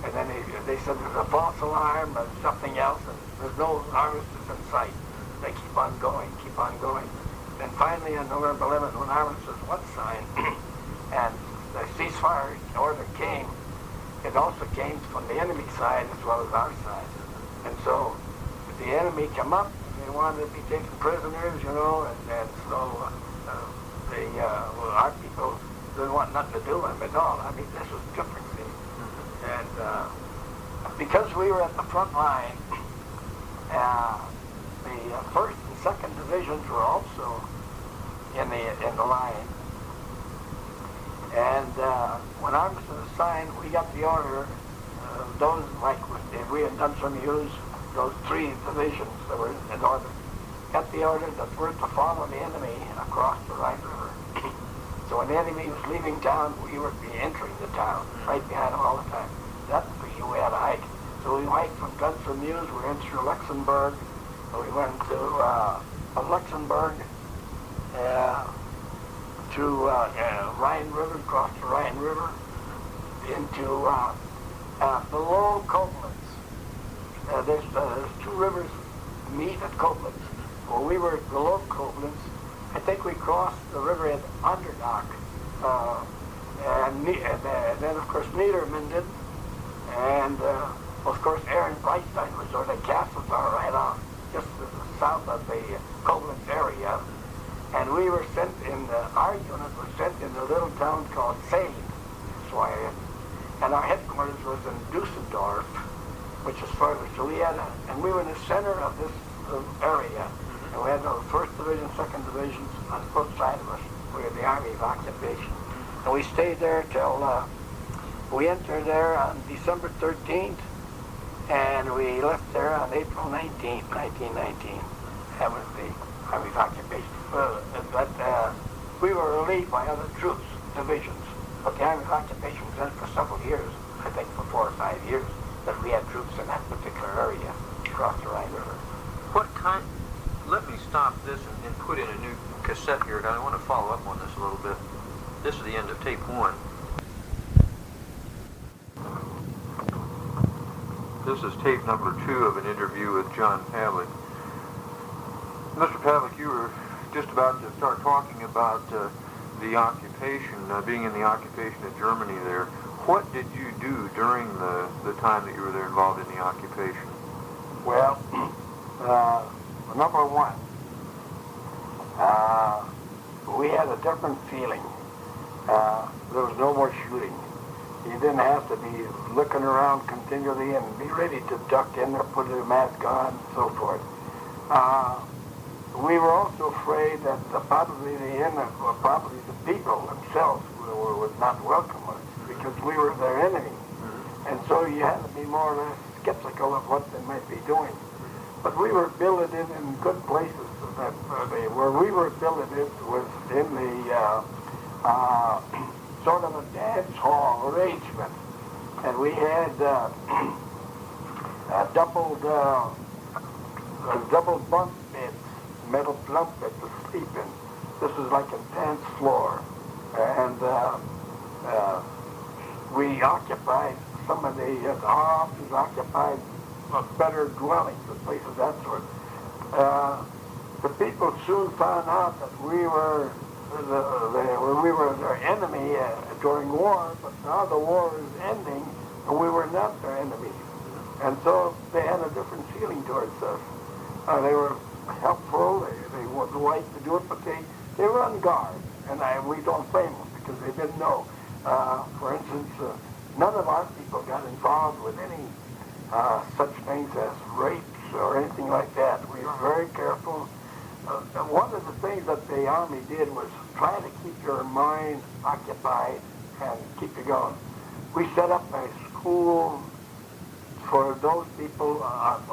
And then they said there's a false alarm or something else, and there's no armistice in sight. They keep on going. Then finally on November 11th, when armistice was signed, and the ceasefire order came, it also came from the enemy side as well as our side. And so the enemy come up, they wanted to be taken prisoners, and so our people didn't want nothing to do with them at all. I mean, this was different. And because we were at the front line, the first and second divisions were also in the line. And when armistice was signed, we got the order. Those, like if we had done some use, those three divisions that were in order, got the order that we're to follow the enemy across the Rhine River. So when the enemy was leaving town, we would be entering the town, right behind them all the time. That's we had to hike. So we hiked from Guns Meuse, we went through Luxembourg, we went to Luxembourg, to Rhine River, across the Rhine River, into below Koblenz. There's two rivers meet at Koblenz. Well, we were below Koblenz. I think we crossed the river at Underdock, and then of course Niedermünden, and of course Ehrenbreitstein was where the castles are right off, just south of the Koblenz area. And we were sent our unit was sent in a little town called Sayn, and our headquarters was in Dusseldorf, which is further. So we we were in the center of this area. And we had the 1st Division, 2nd Divisions on both sides of us. We were the Army of Occupation. And we stayed there till we entered there on December 13th, and we left there on April 19th, 1919. That was the Army of Occupation. But we were relieved by other troops, divisions. But the Army of Occupation was in for several years, I think for 4 or 5 years, that we had troops in that particular area across the Rhine River. Let me stop this and put in a new cassette here. I want to follow up on this a little bit. This is the end of tape 1. This is tape number 2 of an interview with John Pavlik. Mr. Pavlik, you were just about to start talking about the occupation, being in the occupation of Germany there. What did you do during the time that you were there involved in the occupation? Well, number one, we had a different feeling. There was no more shooting. You didn't have to be looking around continually and be ready to duck in or put a mask on and so forth. We were also afraid that probably the people themselves would not welcome us because we were their enemy. And so you had to be more or less skeptical of what they might be doing. But we were billeted in good places. Where we were billeted was in the sort of a dance hall arrangement. And we had double bunk beds, metal bunk beds to sleep in. This was like a dance floor. And we occupied some of our officers occupied better dwellings and places of that sort. The people soon found out that we were their enemy during war, but now the war is ending and we were not their enemy. And so they had a different feeling towards us. They were helpful, they would like to do it, but they were on guard. And we don't blame them because they didn't know. For instance, none of our people got involved with any such things as rapes or anything like that. We were very careful. One of the things that the Army did was try to keep your mind occupied and keep you going. We set up a school for those people,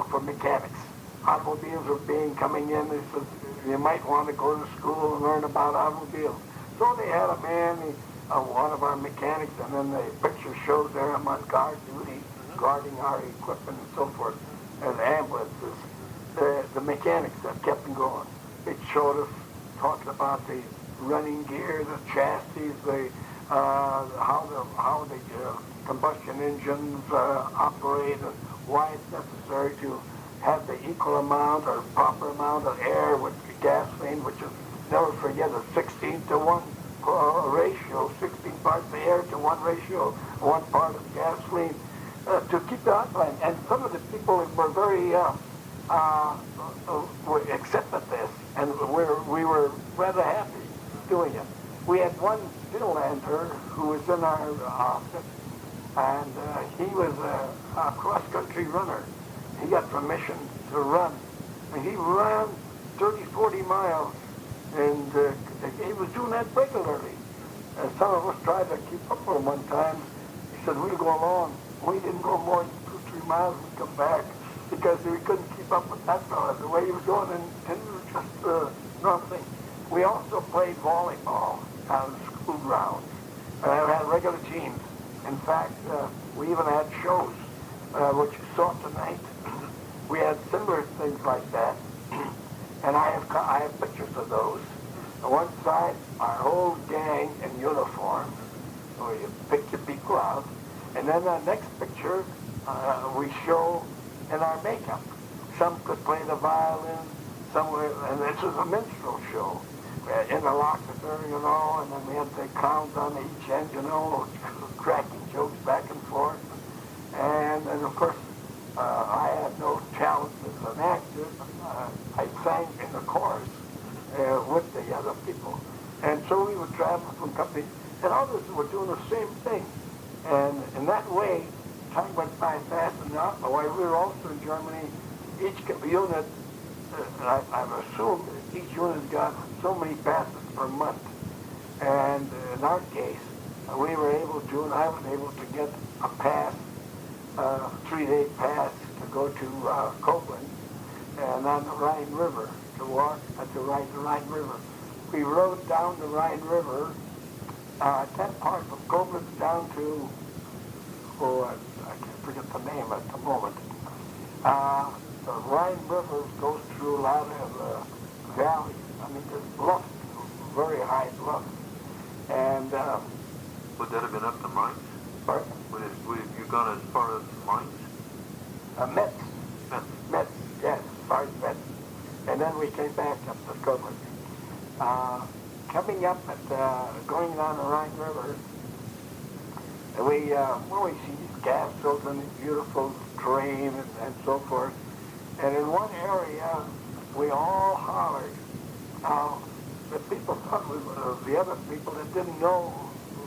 for mechanics. Automobiles were coming in. They said, you might want to go to school and learn about automobiles. So they had a man, one of our mechanics, and then the picture shows there him on guard duty, guarding our equipment and so forth, and ambulances. The mechanics that kept them going. It showed us talking about the running gear, the chassis, how the combustion engines operate, and why it's necessary to have the equal amount or proper amount of air with the gasoline, which is, never forget, a 16 to 1 ratio, 16 parts of air to 1 ratio, 1 part of gasoline, to keep the outline. And some of the people were very accepted this, and we were rather happy doing it. We had one Finlander who was in our office, and he was a cross-country runner. He got permission to run. And he ran 30, 40 miles, and he was doing that regularly. And some of us tried to keep up with him one time. He said, we'll go along. We didn't go more than 2, 3 miles and come back because we couldn't keep up with that fellow, the way he was going, and it was just nothing. We also played volleyball on school grounds. We had regular teams. In fact, we even had shows, which you saw tonight. We had similar things like that, and I have pictures of those. On one side, our whole gang in uniform, so you pick your people out, and then the next picture we show in our makeup. Some could play the violin, some were, and this is a minstrel show. We had interlocutor, you know, and then we had the clowns on each end, you know, cracking jokes back and forth, and of course. I had no talent as an actor. I sang in the chorus with the other people. And so we would travel from company, and others were doing the same thing. And in that way, time went by fast enough. While we were also in Germany, each unit, I've assumed that each unit got so many passes per month. And in our case, we were able to, and I was able to get a pass, 3-day pass to go to Copeland and on the Rhine River to walk at the Rhine River. We rode down the Rhine River, that part from Copeland down to, I can't forget the name at the moment. The Rhine River goes through a lot of valleys. I mean, there's bluffs, very high bluffs. And would that have been up to Mainz? Pardon? Would you gone as far as Mainz? Metz. Metz, yes, as far as Metz. And then we came back up to Copeland. Coming up at, going down the Rhine River, we see these castles and these beautiful terrain and so forth. And in one area, we all hollered. Now, the people thought we were, the other people that didn't know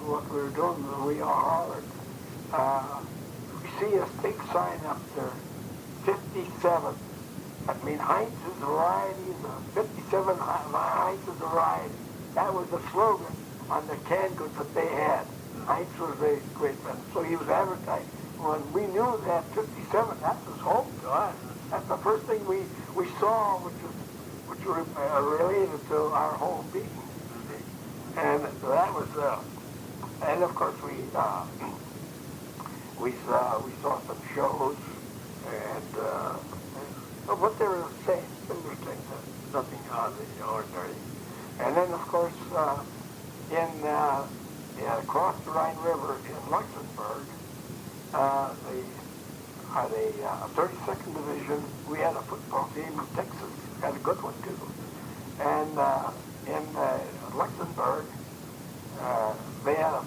what we were doing, we all hollered. We see a big sign up there, 57. I mean, Heinz is a ride, 57 Heinz is a ride. That was the slogan on the canned goods that they had. Heinz was a great friend, so he was advertising. When we knew that 57, that was home to us. That's the first thing we saw, which were related to our home being. And that was, and of course we saw some shows, and what they were saying, similar things, nothing out of the ordinary. And then of course, across the Rhine River in Luxembourg, the 32nd Division, we had a football team in Texas, had a good one too. And in Luxembourg, they had a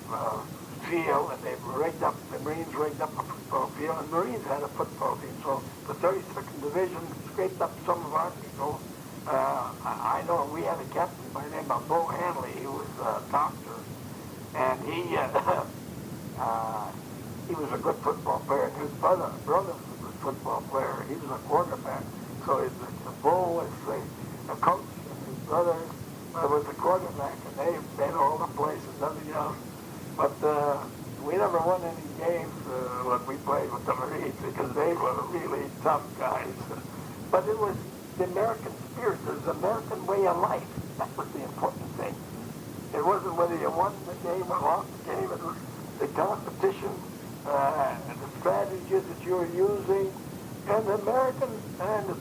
field, and they rigged up, the Marines rigged up a football field, and the Marines had a football team. So the 32nd Division scraped up some of our people. I know we had a captain by the name of Bo Hanley. He was a doctor, and he he was a good football player, and his brother was a good football player. He was a quarterback. So the bull was the coach, and his brother was the quarterback, and they made all the plays and nothing else. But we never won any games when we played with the Marines because they were really tough guys. But it was the American spirit, it was the American way of life. That was the important thing. It wasn't whether you won the game or lost the game. It was the competition, and the strategies that you were using, and the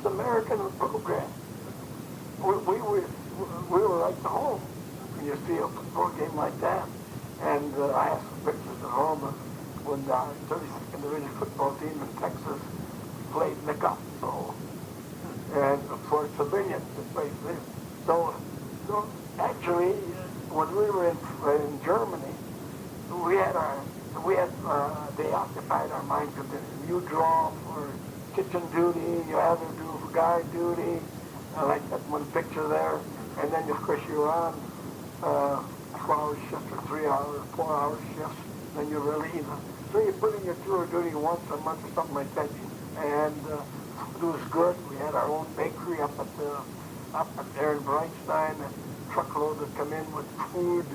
American program. We were right to home when you see a football game like that. And I have some pictures at home of when the 32nd Division football team in Texas played in the Cotton Bowl. And for civilians to play there. So actually, when we were in Germany, they occupied our minds a bit. You draw for kitchen duty, you have to do guard duty, like that one picture there, and then of course you're on 12-hour shifts or 3-hour, 4-hour shifts, then you're relieved. So you put in your tour duty once a month or something like that, and it was good. We had our own bakery up there in Brightstein, and truckload would come in with food,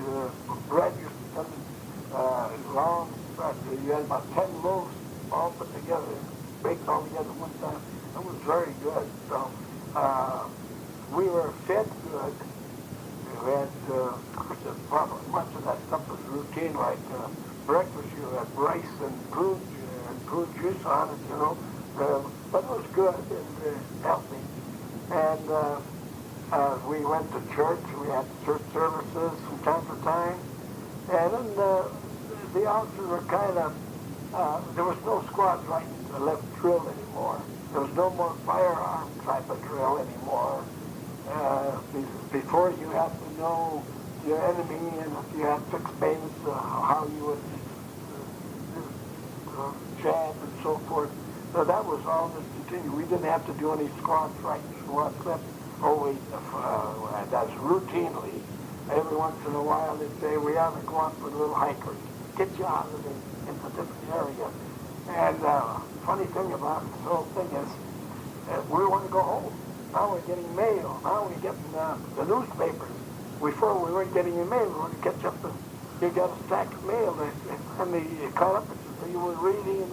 bread used to come in long bread. You had about 10 loaves all put together, baked all together one time. It was very good. So we were fed good. We had, much of that stuff was routine, like breakfast, you had rice and fruit juice on it, you know. But it was good and healthy. And we went to church. We had church services from time to time. And then the officers were kind of, there was no squad right left drill anymore. There was no more firearm type of drill anymore. Before you had to know your enemy, and if you had fixed payments, how you would jab and so forth. So that was all discontinued. We didn't have to do any squad right and squad left. Always, that's routinely. Every once in a while they'd say, we ought to go out with little hikers. Get you out of into different area. And funny thing about this whole thing is, we want to go home. Now we're getting mail. Now we're getting the newspapers. Before we weren't getting your mail. We were to catch up. You got a stack of mail. And they caught up. So you were reading,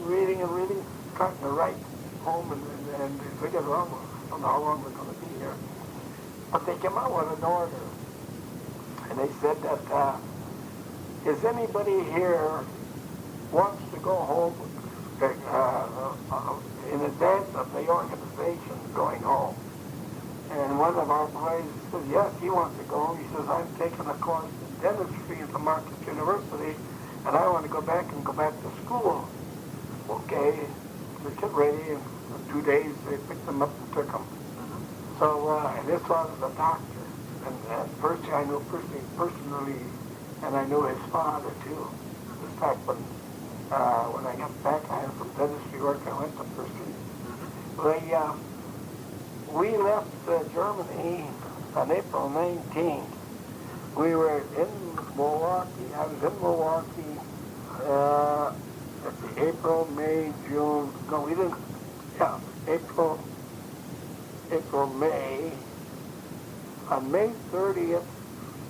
trying to write home and figure out, I don't know how long we're going to be here. But they came out with an order. And they said that, is anybody here wants to go home in advance of the organization going home? And one of our boys said, yes, he wants to go home. He says, I'm taking a course in dentistry at the Marquette University, and I want to go back to school. Okay, they get ready, and in 2 days they picked them up and took them. So, and this was a doctor. And first I knew personally, and I knew his father too. In fact, when I got back, I had some dentistry work. I went to Percy. We left Germany on April 19th. We were in Milwaukee. I was in Milwaukee. Let's see, April, May, June. No, we didn't. Yeah, April, May. On May 30th,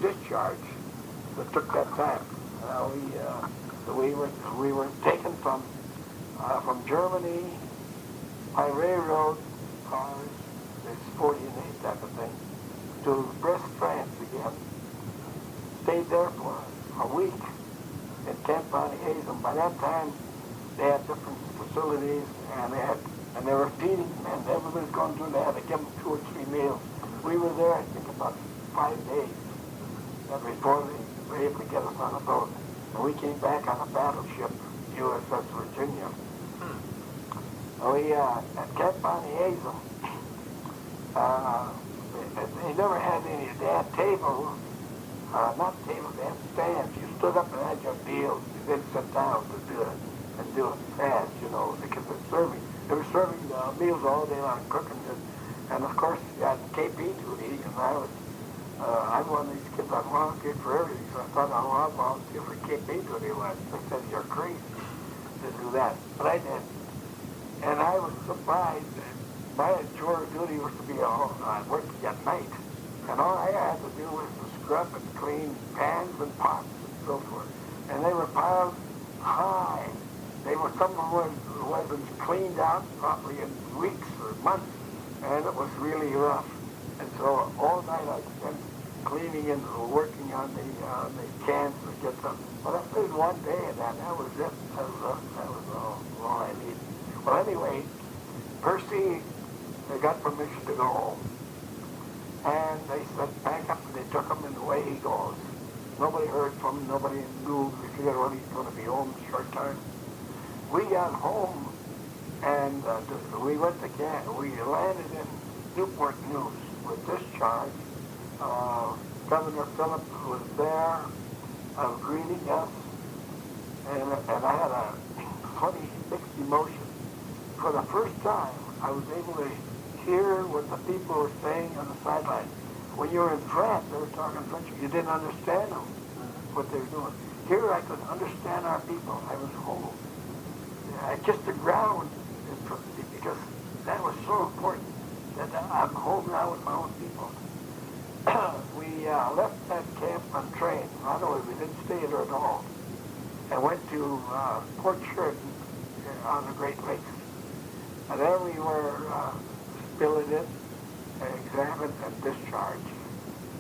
discharge. It took that time. We were taken from Germany by railroad cars, it's 40 and 8 type of thing, to Brest, France again. Stayed there for a week in Camp Bonny-Hazem. By that time, they had different facilities, and they were feeding men. Everybody's going through. They had to give them 2 or 3 meals. We were there, I think, about 5 days before they were able to get us on a boat. And we came back on a battleship, USS Virginia. We, at Camp Bonny-Hazem, they never had any, they had tables, not tables, they had stands. You stood up and had your meals. You didn't sit down to do it, and do it fast, you know, because they were serving meals all day long, cooking it. And of course, you had KP duty, and I'm one of these kids that volunteered for everything, so I thought, I'll volunteer for KP duty. They said, you're crazy. to do that, but I did. And I was surprised that my chore duty was to be working at night. And all I had to do was to scrub and clean pans and pots and so forth. And they were piled high. Some of them wasn't cleaned out probably in weeks or months, and it was really rough. And so all night I spent cleaning and working on the cans to get them. But I did one day of that. That was it. That was all I needed. Well, anyway, Percy, they got permission to go home. And they said, pack up, and they took him, and away he goes. Nobody heard from him. Nobody knew. We figured, well, he's going to be home in a short time. We got home, and we went to camp. We landed in Newport News with discharge. Governor Phillips was there greeting us, and I had a funny mixed emotion. For the first time, I was able to hear what the people were saying on the sideline. When you were in France, they were talking French. You didn't understand them, what they were doing. Here, I could understand our people. I was home. I kissed the ground because that was so important that I'm home now with my own people. We left that camp on train. By the way, we didn't stay there at all. And went to Port Sheridan on the Great Lakes. And there we were billeted, examined, and discharged.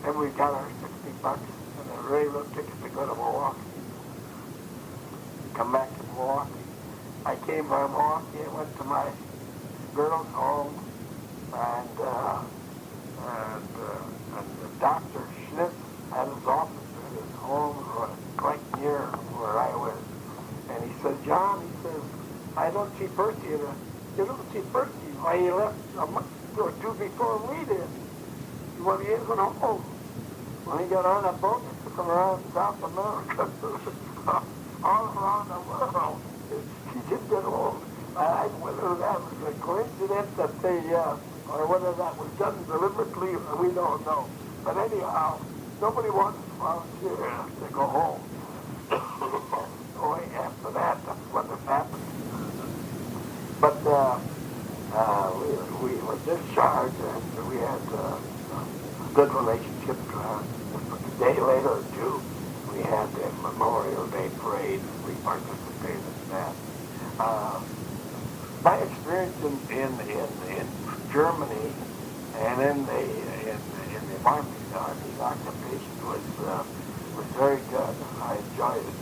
Then we got our $60 and a railroad ticket to go to Milwaukee. Come back to Milwaukee. I came by Milwaukee and went to my girl's home, and Dr. Schnitt had his office at his home quite near where I was. And he said, John, he says, I don't see Percy. You don't see Percy. Why, he left a month or two before we did. When he isn't home. When he got on a boat, it took him around South America, all around the world. He didn't get home. Whether that was a coincidence that they, or whether that was done deliberately, we don't know. But anyhow, nobody wanted to volunteer to go home. After that, that's what has happened. But we were discharged, and we had a good relationship. A day later, too, we had a Memorial Day parade. We participated in that. My experience in Germany and in the Army occupation was very good. I enjoyed it.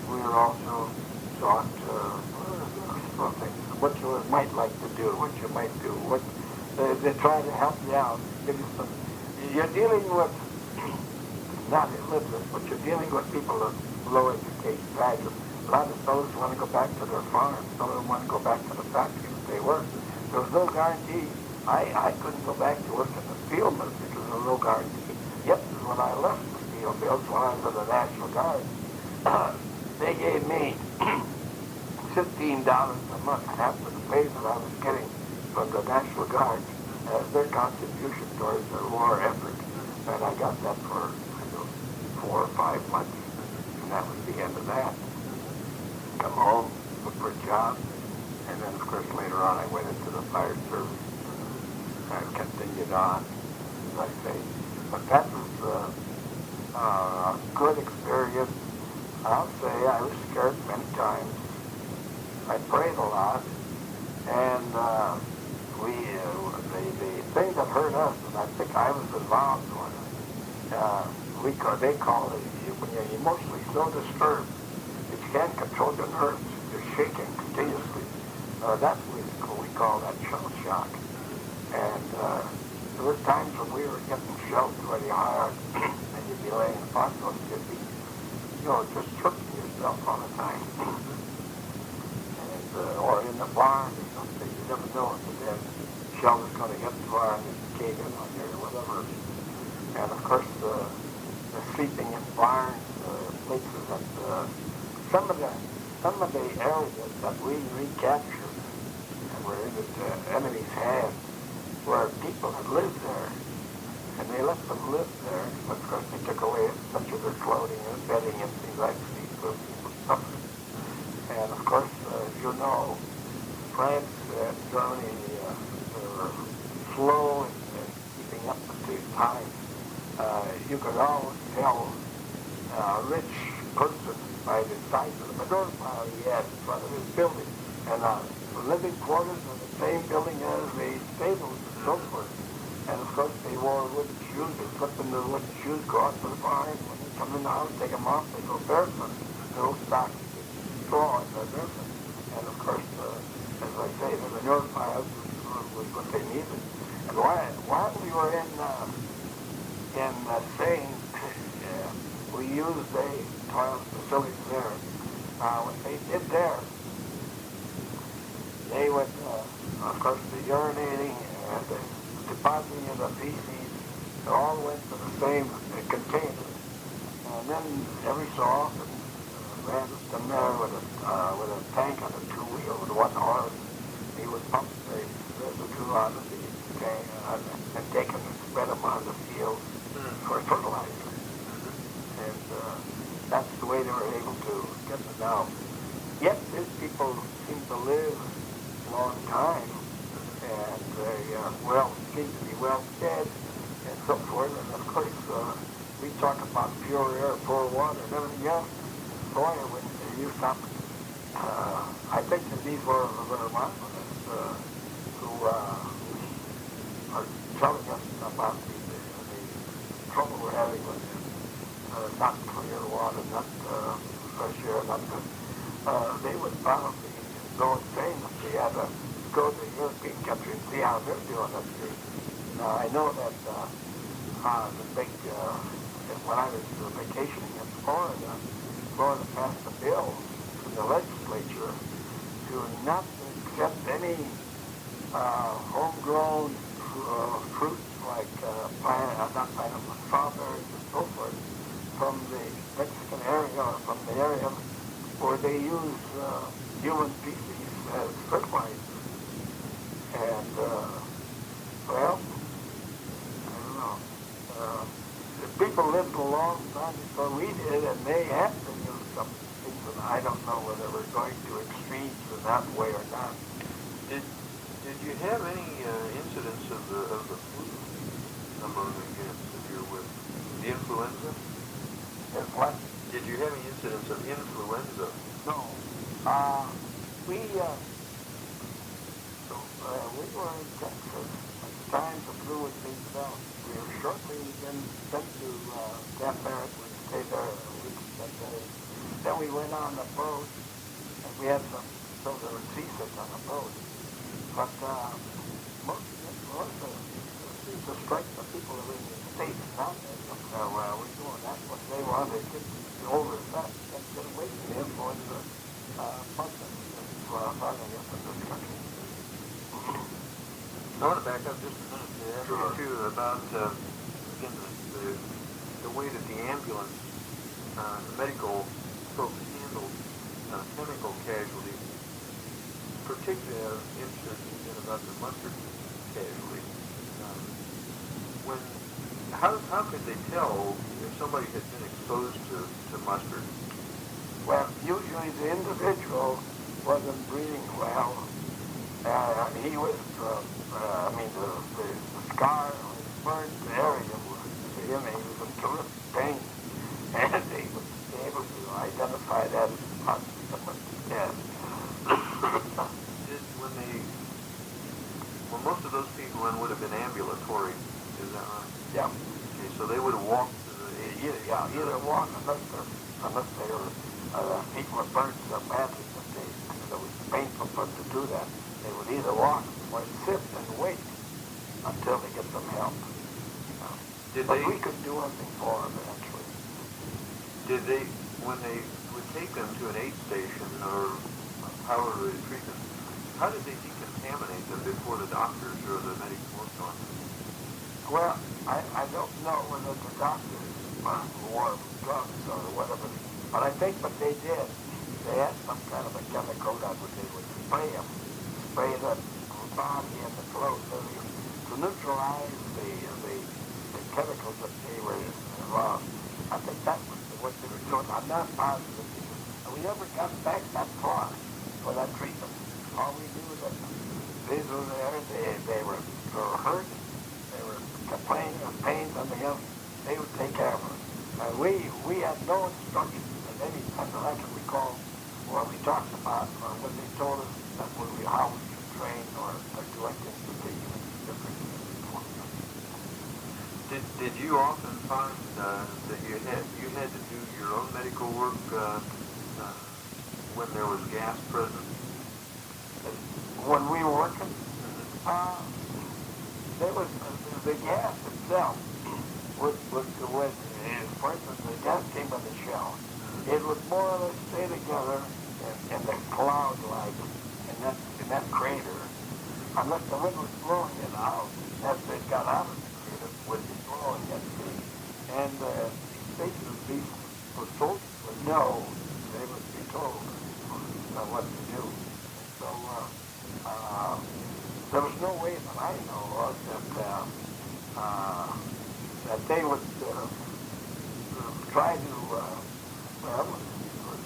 We were also taught what you might like to do, what you might do. They try to help you out. Give you some. You're dealing with not illiterate, but you're dealing with people of low education, graduates. A lot of fellows want to go back to their farms. Some of them want to go back to the factories they worked. There was no guarantee. I couldn't go back to work in the field mills because there was no guarantee. Yet when I left the field mills, when I was in the National Guard, they gave me $15 a month, half of the pay that I was getting from the National Guard as their contribution towards the war effort. And I got that for 4 or 5 months, and that was the end of that. Come home, look for a job, and then of course later on I went into the fire service and continued on, as I say. But that was a good experience. I'll say I was scared many times. I prayed a lot, and the thing that hurt us, and I think I was involved with it, they call it, when you're emotionally so disturbed that you can't control your nerves, you're shaking continuously. That's what we call that shell shock. And there were times when we were getting shelled really hard, and you'd be laying in the hospital, you'd be, just choking yourself all the time. Or in the barn or something. You never know if the shell is going to hit the barn and cave in on you or whatever. And of course, the sleeping in barns, places that some of the areas that we recaptured and were in the enemy's hands, where people had lived there, and they let them live there. But of course, they took away much of their clothing and bedding and things like these, so people suffered. And of course, you know, France and Germany were slow in keeping up with the times. You could always tell a rich person by the size of the manure pile he had in front of his building, and the living quarters in the same building as the stables and so forth. And of course they wore wooden shoes. They slip into the wooden shoes, go out to the barn. When they come in the house, take them off, they go barefoot. No socks, straw, and they're barefoot. And of course, as I say, the manure pile was what they needed. And while we were in Spain, we used the toilet facilities there. What they did there, they would, of course, the urinating and the depositing of the feces, it all went to the same container. And then every so often, ran them there with a tank on a two-wheel with one horse. He would pump the residue out of the tank and take them and spread them on the field for fertilizer. And that's the way they were able to get them out. Yet these people seem to live a long time, and they seem to be well fed and so forth. And of course, we talk about pure air, pure water, and everything else. Boy, when you stop, I think that these were Vermonters who are telling us about the trouble we're having with not clear water, not fresh air, not they would probably go insane if they had to go to European countries and see how they're doing it. Now, I know that when I was vacationing in Florida passed a bill in the legislature to not accept any homegrown fruits like strawberries and so forth from the Mexican area or from the area where they use human feces as fertilizer. And, I don't know. The people lived a long time before we did, and they had to use some things, and I don't know whether we're going to extremes in that way or not. Did you have any incidents of the flu among the units that you're with? The influenza? Yes, what? Did you have any incidents of influenza? No. We were in Texas at the time the flu was being developed. We were shortly then sent to Camp Barrett. We stayed there a week, 10 days. Then we went on the boat, and we had some, so there were seasick on the boat. But most of it was seemed to strike the people who were in the States, not where we're doing that. What they wanted to get over that and get away from the influence of Muslims running up in this country. I want to back up just a minute to ask you too about again the way that the ambulance, the medical folks handled chemical casualties. Particularly, I was interested about the mustard casualty. How could they tell if somebody had been exposed to mustard? Well, usually the individual wasn't breathing well. He was, the scar on his burn area was, to him, he was in terrific pain. And they would be able to identify that as possibly someone dead. Well, most of those people then would have been ambulatory, is that right? Yeah. Okay, so they would have walked to the... Either walk unless they were, people were burned so badly that it was painful for them to do that. They would either walk or sit and wait until they get some help. But we could do anything for them eventually. Did they, when they would take them to an aid station or however they treat them, how did they decontaminate them before the doctors or the medics worked on them? Well, I don't know whether the doctors wore gloves or whatever, but I think what they did, they had some kind of a chemical that they would spray the body and the clothes to neutralize the chemicals that they were involved. I think that was what they were doing. I'm not positive. We never got back that far. for that treatment. All we knew was that these were there, they were hurt, they were complaining of pain, something else, they would take care of us. And we had no instruction at any time that I can recall what we talked about or when they told us that how we should train or do activity different. Did you often find that you had to do your own medical work when there was gas present? When we were working, there was the gas itself was for instance, the gas came in the shell. It would more or less stay together in the cloud like in that crater, unless the wind was blowing it out. As it got out of the crater, it would be blowing it. And these soldiers would know, they would be told what to do. So there was no way that I know of that they would try to,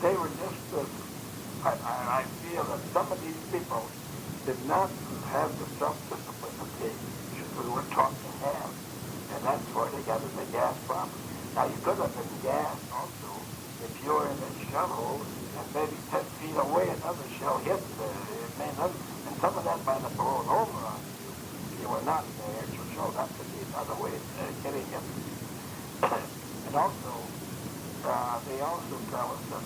they were just, I feel that some of these people did not have the self-discipline that we were taught to have. And that's where they got in the gas problem. Now, you could have been gassed also if you were in a shuttle and maybe 10 feet away another shell hit and some of that might have blown over on you. You were not in the actual shell. That could be another way of getting it. And also, they also tell us that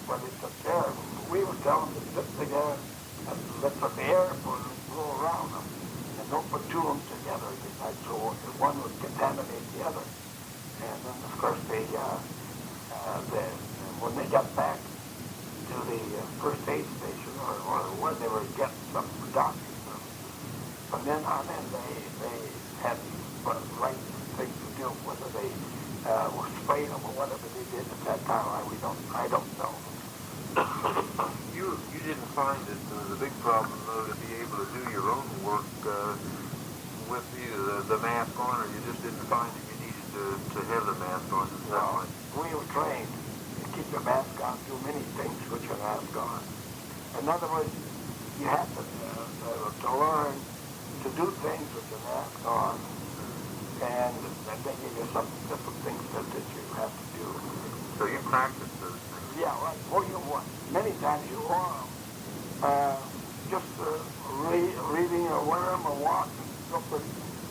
when they took care of them, we would tell them to sit together and let the air blow around them and don't put two of them together, so one would contaminate the other. And then, of course, when they got back to the first aid station or when they were getting some doctor services, from then on in, they had the right things to do, whether they were spraying them or whatever they did at that time. I don't know. You didn't find it the big problem, though, to be able to do your own work with either the mask on, or you just didn't find that you needed to have the mask on? No, we were trained to keep your mask on, do many things with your mask on. In other words, you had to learn to do things with your mask on, and they give you some different things that you have to do. So you practiced those things? Yeah, right. Well, many times you wore them. Just reading or wearing them or walking,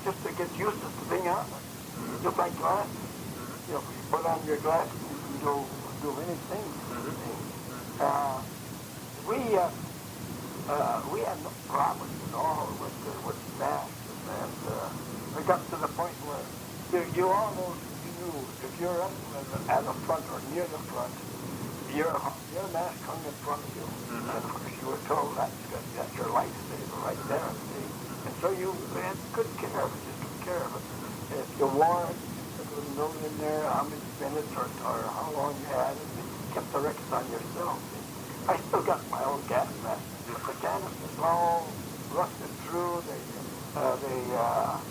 just to get used to the thing on it. Just like glasses. You know, you put on your glasses, you can do anything. We had no problems at all with masks, and we got to the point where you almost knew if you're up at the front or near the front, your mask hung in front of you, and of course you were told that's your lifesaver right there. See? And so you had good care of it, just took care of it. If you wore it, there was a note in there how many minutes or how long you had it, and you kept the records on yourself. See? I still got my own gas mask. The canisters all rusted through, the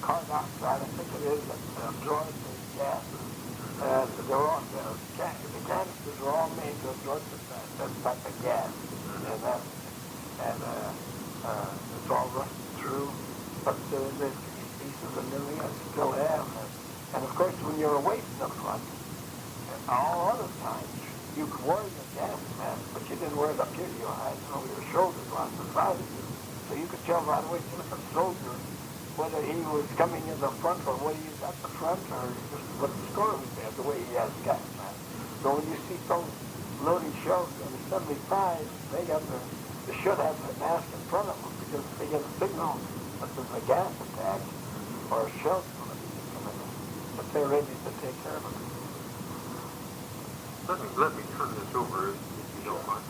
carbon dioxide, I think it is, that absorbs the gases. The canisters are all made to absorb that type of gas, and it's all rusted through. But there's pieces of new I still have, and of course when you're away from the front, all other times you could wear your gas mask, but you didn't wear it up here to your eyes and over your shoulders on the side of you, so you could tell right away from a soldier whether he was coming in the front or whether he was at the front or just what the score was there, the way he has gas mask. So when you see folks loading shells on the 75, they should have the mask in front of them because if they get a signal that there's a gas attack or a shell's going to be coming in, but they're ready to take care of it. Let me turn this over if you don't mind.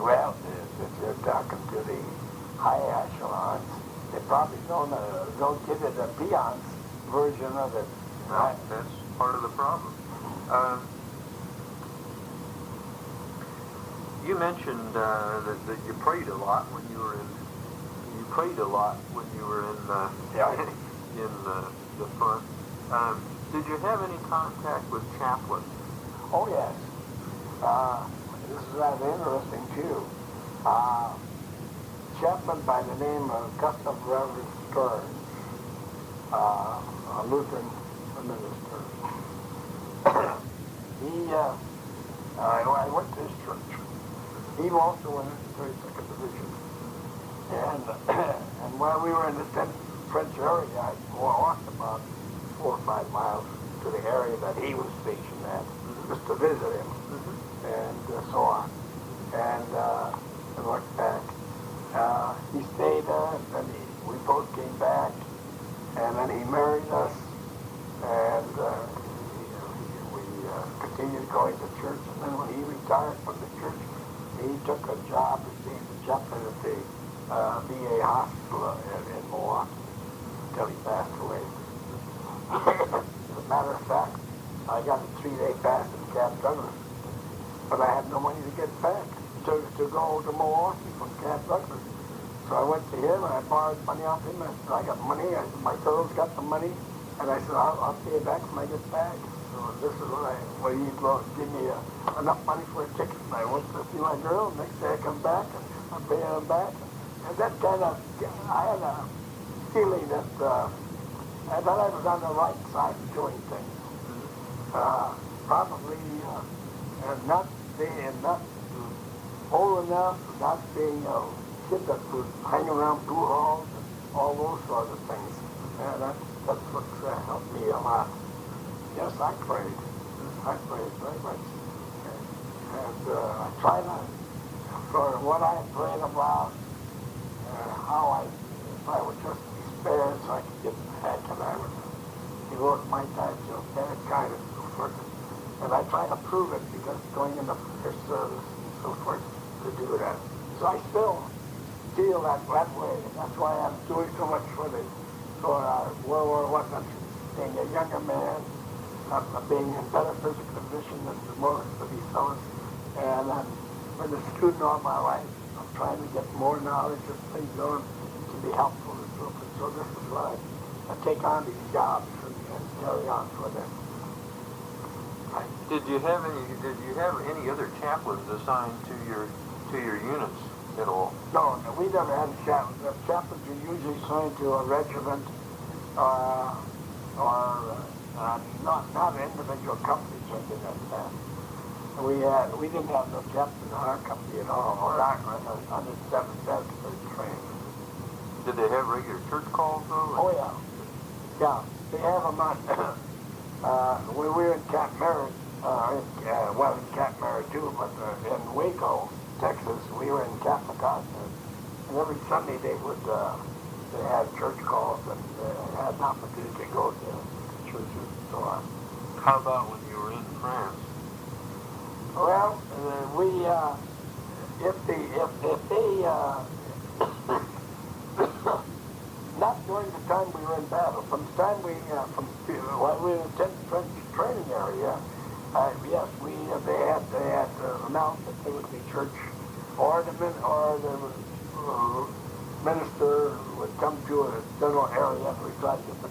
Well, if you're talking to the high echelons, they probably don't give it a peons version of it. No, that's part of the problem. You mentioned that you prayed a lot when you were in. You prayed a lot when you were in the front. Did you have any contact with chaplains? Oh, yes. This is rather interesting, too. Chaplain by the name of Gustav Reverend Stearns, a Lutheran minister. I went to his church. He also went into the 32nd Division. And while we were in the 10th French area, I walked about 4 or 5 miles to the area that he was stationed at, just to visit him, and so on. And I looked back. He stayed there, and then we both came back, and then he married us, and we continued going to church. And then when he retired from the church, he took a job as being the chaplain at the VA hospital in Milwaukee until he passed away. As a matter of fact, I got a 3-day pass in Camp Douglas, but I had no money to get back to go to Milwaukee from Camp Douglas. So I went to him and I borrowed money off him. I said, I got money. My girls got the money, and I said, I'll pay it back when I get back. So this is what he'd give me enough money for a ticket. And I went to see my girl. Next day I come back and I'm paying them back. And that kind of, I had a feeling that I thought I was on the right side of doing things. Probably not being old enough, not being a kid that would hang around pool halls and all those sort of things. That's what helped me a lot. Yes, I prayed. I prayed very much. And I tried to, for what I prayed about, how if I would just be spared so I could get back, and I would devote my time to that kind of so forth. And I try to prove it because going into their service and so forth to do that. So I still feel that way. And that's why I'm doing so much for our World War I country. Being a younger man, being in better physical condition than most of these fellows. And I've been a student all my life. I'm trying to get more knowledge of things going to be helpful to children. So this is why I take on these jobs and carry on for them. Did you have any other chaplains assigned to your units at all? No, we never had a chaplain. The chaplains are usually assigned to a regiment or not an individual company, something like that. We didn't have no captain in our company at all, or on the 7th train. Did they have regular church calls though? Oh yeah, yeah. They have them on. We were in Camp Merritt, in Camp Merritt too, but in Waco, Texas, we were in Camp McCartney, and every Sunday they had church calls, and had an opportunity to go to churches and so on. How about when you were in France? Well, if they not during the time we were in battle. From the time while we were in the 10th French training area, yes, they had announced that there would be church, or the minister would come to a general area and we tried to get the